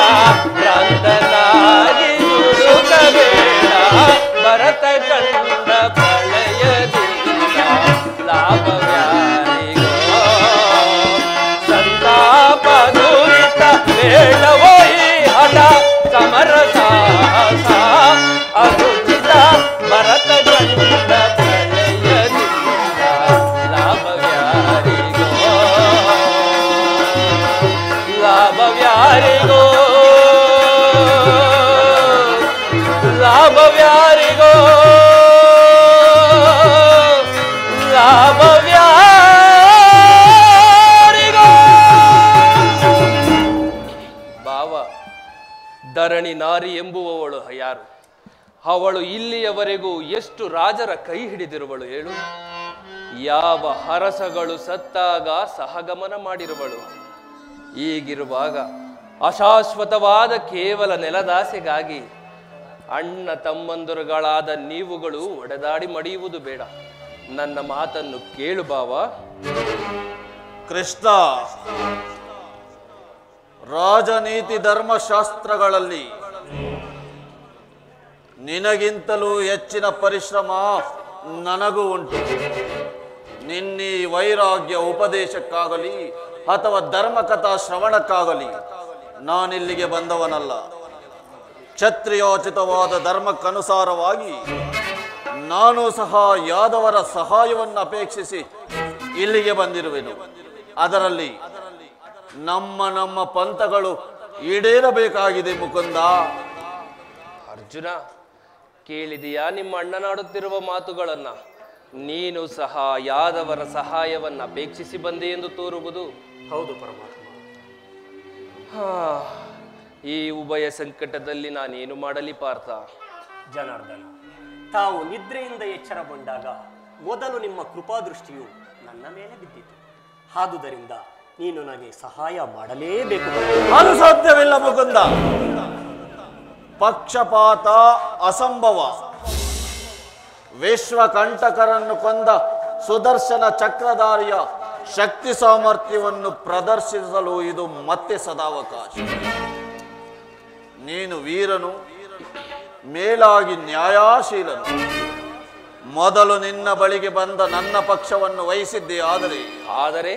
ಭ್ರಾಂತನಾಗಿ ತುಳುಕಬೇಡ ಭರತ ಕಂಡ ಪ್ರಳಯದಿಂದ ಲಾಭವ್ಯಾರಿಗೋ ಸಂತಾಪ ದುರಿತ ಬೇಡವೋ ಈ ಹಠ ಸಮರ ಸಾಹಸ ಅನುಚಿತ ಭರತ ಕಂಡ ಪ್ರಳಯದಿಂದ ಲಾಭವ್ಯಾರಿಗೋ ಲಾಭವ್ಯಾರಿಗೋ ಲಾಭವ್ಯಾರಿಗೋ ಲಾಭವ್ಯಾರಿಗೋ ಭಾವ ಧರಣಿ ನಾರಿ ಎಂಬುವವಳು ಯಾರು? ಅವಳು ಇಲ್ಲಿಯವರೆಗೂ ಎಷ್ಟು ರಾಜರ ಕೈ ಹಿಡಿದಿರುವಳು ಹೇಳು? ಯಾವ ಹರಸಗಳು ಸತ್ತಾಗ ಸಹಗಮನ ಮಾಡಿರುವಳು? ಹೀಗಿರುವಾಗ ಅಶಾಶ್ವತವಾದ ಕೇವಲ ನೆಲದಾಸೆಗಾಗಿ ಅಣ್ಣ ತಮ್ಮಂದರುಗಳಾದ ನೀವುಗಳು ಒಡೆದಾಡಿ ಮಡಿಯುವುದು ಬೇಡ. ನನ್ನ ಮಾತನ್ನು ಕೇಳು ಬಾವ. ಕೃಷ್ಣ, ರಾಜನೀತಿ ಧರ್ಮಶಾಸ್ತ್ರಗಳಲ್ಲಿ ನಿನಗಿಂತಲೂ ಹೆಚ್ಚಿನ ಪರಿಶ್ರಮ ನನಗೂ ಉಂಟು. ನಿನ್ನೀ ವೈರಾಗ್ಯ ಉಪದೇಶಕ್ಕಾಗಲಿ ಅಥವಾ ಧರ್ಮಕಥಾ ಶ್ರವಣಕ್ಕಾಗಲಿ ನಾನಿಲ್ಲಿಗೆ ಬಂದವನಲ್ಲ. ಕ್ಷತ್ರಿಯೋಚಿತವಾದ ಧರ್ಮಕ್ಕನುಸಾರವಾಗಿ ನಾನು ಸಹ ಯಾದವರ ಸಹಾಯವನ್ನು ಅಪೇಕ್ಷಿಸಿ ಇಲ್ಲಿಗೆ ಬಂದಿರುವೆನು. ಅದರಲ್ಲಿ ನಮ್ಮ ಪಂಥಗಳು ಈಡೇರಬೇಕಾಗಿದೆ ಮುಕುಂದ. ಅರ್ಜುನ, ಕೇಳಿದೆಯಾ ನಿಮ್ಮ ಅಣ್ಣನಾಡುತ್ತಿರುವ ಮಾತುಗಳನ್ನ? ನೀನು ಸಹ ಯಾದವರ ಸಹಾಯವನ್ನ ಅಪೇಕ್ಷಿಸಿ ಬಂದೆ ಎಂದು ತೋರುವುದು. ಹೌದು ಪರಮಾತ್ಮ. ಈ ಉಭಯ ಸಂಕಟದಲ್ಲಿ ನಾನೇನು ಮಾಡಲಿ ಪಾರ್ಥ? ಜನಾರ್ದನ, ತಾವು ನಿದ್ರೆಯಿಂದ ಎಚ್ಚರಗೊಂಡಾಗ ಮೊದಲು ನಿಮ್ಮ ಕೃಪಾದೃಷ್ಟಿಯು ನನ್ನ ಮೇಲೆ ಬಿದ್ದಿತು. ಆದುದರಿಂದ ನೀನು ನನಗೆ ಸಹಾಯ ಮಾಡಲೇಬೇಕು. ಅದು ಸಾಧ್ಯವಿಲ್ಲ ಮುಕುಂದ. ಪಕ್ಷಪಾತ ಅಸಂಭವ. ವಿಶ್ವಕಂಟಕರನ್ನು ಕೊಂದ ಸುದರ್ಶನ ಚಕ್ರಧಾರಿಯ ಶಕ್ತಿ ಸಾಮರ್ಥ್ಯವನ್ನು ಪ್ರದರ್ಶಿಸಲು ಇದು ಮತ್ತೆ ಸದಾವಕಾಶ. ನೀನು ವೀರನು, ಮೇಲಾಗಿ ನ್ಯಾಯಾಶೀಲನು. ಮೊದಲು ನಿನ್ನ ಬಳಿಗೆ ಬಂದ ನನ್ನ ಪಕ್ಷವನ್ನು ವಹಿಸಿದ್ದೆ. ಆದರೆ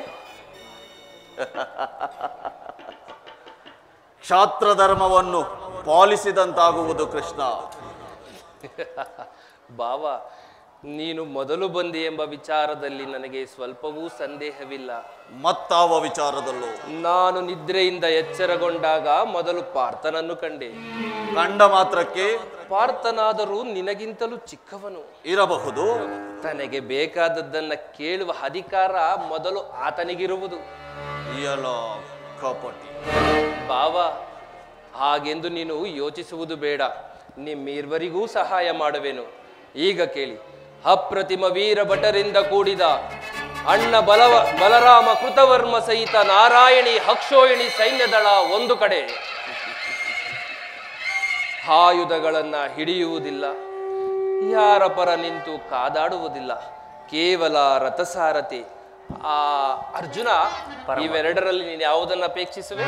ಕ್ಷಾತ್ರ ಧರ್ಮವನ್ನು ಪಾಲಿಸಿದಂತಾಗುವುದು ಕೃಷ್ಣ. ಬಾವ, ನೀನು ಮೊದಲು ಬಂದೆ ಎಂಬ ವಿಚಾರದಲ್ಲಿ ನನಗೆ ಸ್ವಲ್ಪವೂ ಸಂದೇಹವಿಲ್ಲ. ಮತ್ತಾವ ವಿಚಾರದಲ್ಲೂ? ನಾನು ನಿದ್ರೆಯಿಂದ ಎಚ್ಚರಗೊಂಡಾಗ ಮೊದಲು ಪಾರ್ಥನನ್ನು ಕಂಡೆ. ಕಂಡ ಮಾತ್ರಕ್ಕೆ ಪಾರ್ಥನಾದರೂ ನಿನಗಿಂತಲೂ ಚಿಕ್ಕವನು ಇರಬಹುದು. ತನಗೆ ಬೇಕಾದದ್ದನ್ನ ಕೇಳುವ ಅಧಿಕಾರ ಮೊದಲು ಆತನಿಗಿರುವುದು. ಕಪಟಿ ಬಾವ, ಹಾಗೆಂದು ನೀನು ಯೋಚಿಸುವುದು ಬೇಡ. ನಿಮ್ಮಿರ್ವರಿಗೂ ಸಹಾಯ ಮಾಡುವೆನು. ಈಗ ಕೇಳಿ. ಅಪ್ರತಿಮ ವೀರ ಭಟರಿಂದ ಕೂಡಿದ ಅಣ್ಣ ಬಲರಾಮ ಕೃತವರ್ಮ ಸಹಿತ ನಾರಾಯಣಿ ಹಕ್ಷೋಹಿಣಿ ಸೈನ್ಯದಳ ಒಂದು ಕಡೆ, ಆಯುಧಗಳನ್ನ ಹಿಡಿಯುವುದಿಲ್ಲ, ಯಾರ ಪರ ನಿಂತು ಕಾದಾಡುವುದಿಲ್ಲ, ಕೇವಲ ರಥಸಾರಥಿ. ಅರ್ಜುನ, ಇವೆರಡರಲ್ಲಿ ನೀನು ಯಾವುದನ್ನು ಅಪೇಕ್ಷಿಸುವೆ?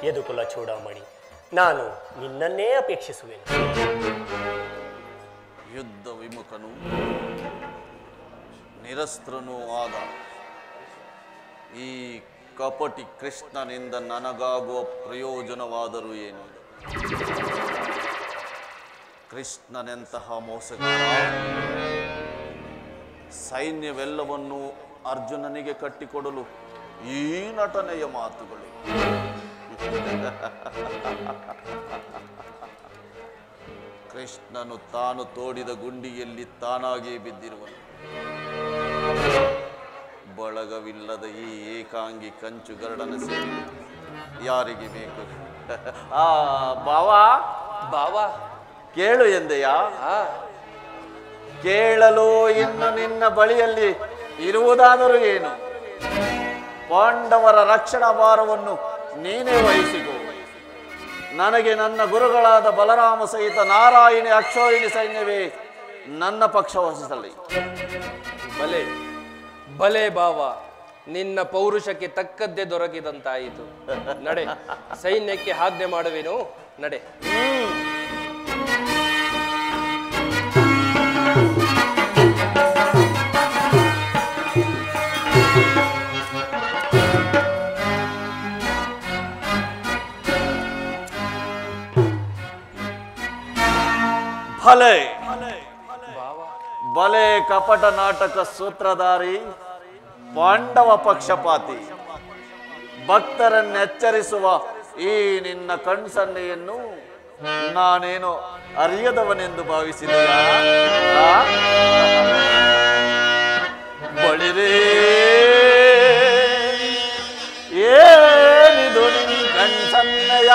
ಯದುಕುಲ ಚೂಡಾಮಣಿ, ನಾನು ನಿನ್ನನ್ನೇ ಅಪೇಕ್ಷಿಸುವೆನು. ಯುದ್ಧ ವಿಮುಖನು, ನಿರಸ್ತ್ರನೂ ಆದ ಈ ಕಪಟಿ ಕೃಷ್ಣನಿಂದ ನನಗಾಗುವ ಪ್ರಯೋಜನವಾದರೂ ಏನು? ಕೃಷ್ಣನೆಂತಹ ಮೋಸಗಾರ ಸೈನ್ಯವೆಲ್ಲವನ್ನೂ ಅರ್ಜುನನಿಗೆ ಕಟ್ಟಿಕೊಡಲು ಈ ನಟನೆಯ ಮಾತುಗಳು. ಕೃಷ್ಣನು ತಾನು ತೋಡಿದ ಗುಂಡಿಯಲ್ಲಿ ತಾನಾಗಿ ಬಿದ್ದಿರುವನು. ಬಳಗವಿಲ್ಲದ ಈ ಏಕಾಂಗಿ ಕಂಚು ಗರಡನ ಸೇರಿ ಯಾರಿಗೆ ಬೇಕು? ಬಾವಾ ಬಾವಾ ಕೇಳು ಎಂದೆಯ. ಕೇಳಲು ಇನ್ನು ನಿನ್ನ ಬಳಿಯಲ್ಲಿ ಇರುವುದಾದರೂ ಏನು? ಪಾಂಡವರ ರಕ್ಷಣಾ ಭಾರವನ್ನು ನೀನೇ ವಹಿಸಿಕೋ. ನನಗೆ ನನ್ನ ಗುರುಗಳಾದ ಬಲರಾಮ ಸಹಿತ ನಾರಾಯಣಿ ಅಕ್ಷೋಹಿಣಿ ಸೈನ್ಯವೇ ನನ್ನ ಪಕ್ಷ ವಹಿಸಲಿ. ಬಲೆ ಬಲೆ ಬಾವ, ನಿನ್ನ ಪೌರುಷಕ್ಕೆ ತಕ್ಕದ್ದೇ ದೊರಕಿದಂತಾಯಿತು. ನಡೆ, ಸೈನ್ಯಕ್ಕೆ ಆಜ್ಞೆ ಮಾಡುವೆನು. ನಡೆ. ಭಲೆ ಬಲೆ ಕಪಟ ನಾಟಕ ಸೂತ್ರಧಾರಿ, ಪಾಂಡವ ಪಕ್ಷಪಾತಿ, ಭಕ್ತರನ್ನೆಚ್ಚರಿಸುವ ಈ ನಿನ್ನ ಕಣ್ಸನ್ನೆಯನ್ನು ನಾನೇನು ಅರಿಯದವನೆಂದು ಭಾವಿಸಿದೆಯಾ? ಬಳಿರೇ ಏನಿದು ನಿನ್ ಕಣ್ಸನ್ನೆಯ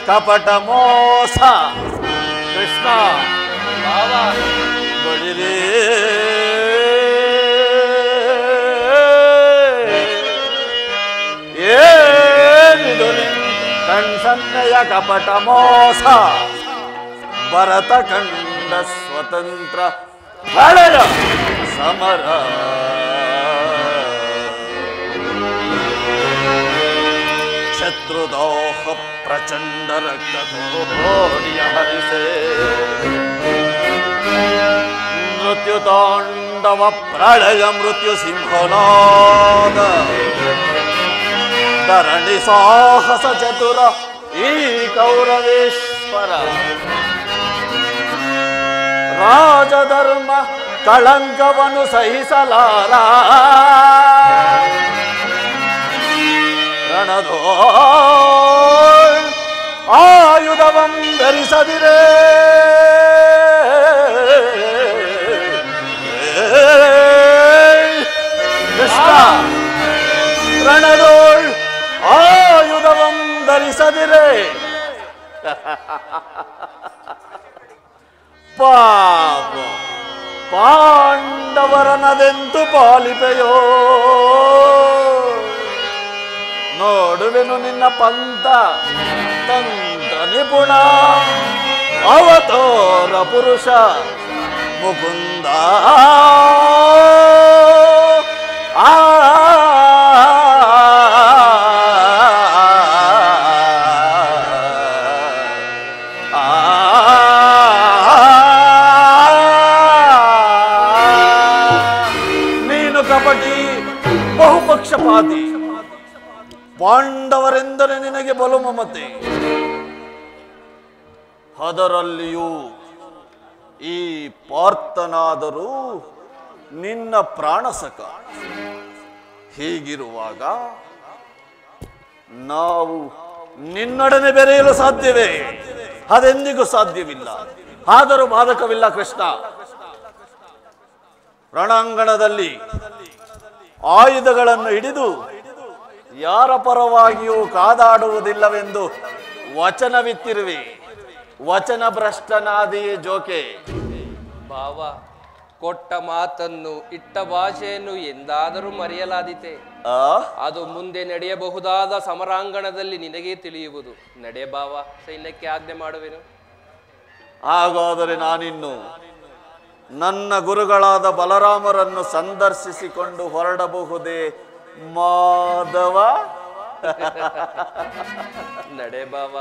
ಕಪಟ ಮೋಸ? ಕೃಷ್ಣ ಬಳಿರೇ ಏನಿದು ಕಣ್ಸನ್ನೆಯ ಕಪಟ ಮೋಸ? ಭರತ ಕಂಡ ಸ್ವತಂತ್ರ ಹಳೆಯ ಸಮರ. ಶತ್ರುದೋಹ ಪ್ರಚಂಡ ರಕ್ತಕೋಡಿಯ ಹರಿಸೆ. ಮೃತ್ಯು ತಾಂಡವ ಪ್ರಳಯ ಮೃತ್ಯು ಸಿಂಹನಾದ. ಧರಣಿ ಸಾಹಸ ಚತುರ ಈ ಕೌರವೇಶ್ವರ. ರಾಜಧರ್ಮ ಕಳಂಕವನ್ನು ಸಹಿಸಲಾರ. ರಣದೋ ಆಯುಧವಂ ಧರಿಸದಿರೇ. ಕೃಷ್ಣ ರಣದೋಳ್ ಆಯುಧವಂ ಧರಿಸದಿರೇ. ಪಾಪ ಪಾಂಡವರನದೆಂತು ಪಾಲಿಪೆಯೋ. ನೋಡುವೆನು ನಿನ್ನ ಪಂಥ ತಂತ್ರ ನಿಪುಣ ಅವತಾರ ಪುರುಷ ಮುಕುಂದ. ನೀನು ಕಪಟಿ, ಬಹುಪಕ್ಷಪಾತಿ. ಪಾಂಡವರೆಂದರೆ ನಿನಗೆ ಬಲು ಮಮತೆ. ಅದರಲ್ಲಿಯೂ ಈ ಪಾರ್ಥನಾದರೂ ನಿನ್ನ ಪ್ರಾಣಸಕ. ಹೀಗಿರುವಾಗ ನಾವು ನಿನ್ನೊಡನೆ ಬೆರೆಯಲು ಸಾಧ್ಯವೇ? ಅದೆಂದಿಗೂ ಸಾಧ್ಯವಿಲ್ಲ. ಆದರೂ ಬಾಧಕವಿಲ್ಲ ಕೃಷ್ಣ. ರಣಾಂಗಣದಲ್ಲಿ ಆಯುಧಗಳನ್ನು ಹಿಡಿದು ಯಾರ ಪರವಾಗಿಯೂ ಕಾದಾಡುವುದಿಲ್ಲವೆಂದು ವಚನವಿತ್ತಿರುವೆ. ವಚನ ಭ್ರಷ್ಟನಾದಿಯೇ ಜೋಕೆ. ಬಾವ, ಕೊಟ್ಟ ಮಾತನ್ನು ಇಟ್ಟ ಭಾಷೆಯನ್ನು ಎಂದಾದರೂ ಮರೆಯಲಾದೀತೆ? ಅದು ಮುಂದೆ ನಡೆಯಬಹುದಾದ ಸಮರಾಂಗಣದಲ್ಲಿ ನಿನಗೇ ತಿಳಿಯುವುದು. ನಡೆ ಬಾವ, ಸೈನ್ಯಕ್ಕೆ ಆಜ್ಞೆ ಮಾಡುವೆನು. ಹಾಗಾದರೆ ನಾನಿನ್ನು ನನ್ನ ಗುರುಗಳಾದ ಬಲರಾಮರನ್ನು ಸಂದರ್ಶಿಸಿಕೊಂಡು ಹೊರಡಬಹುದೇ ಮಾಧವ? ನಡೆ ಬಾವ.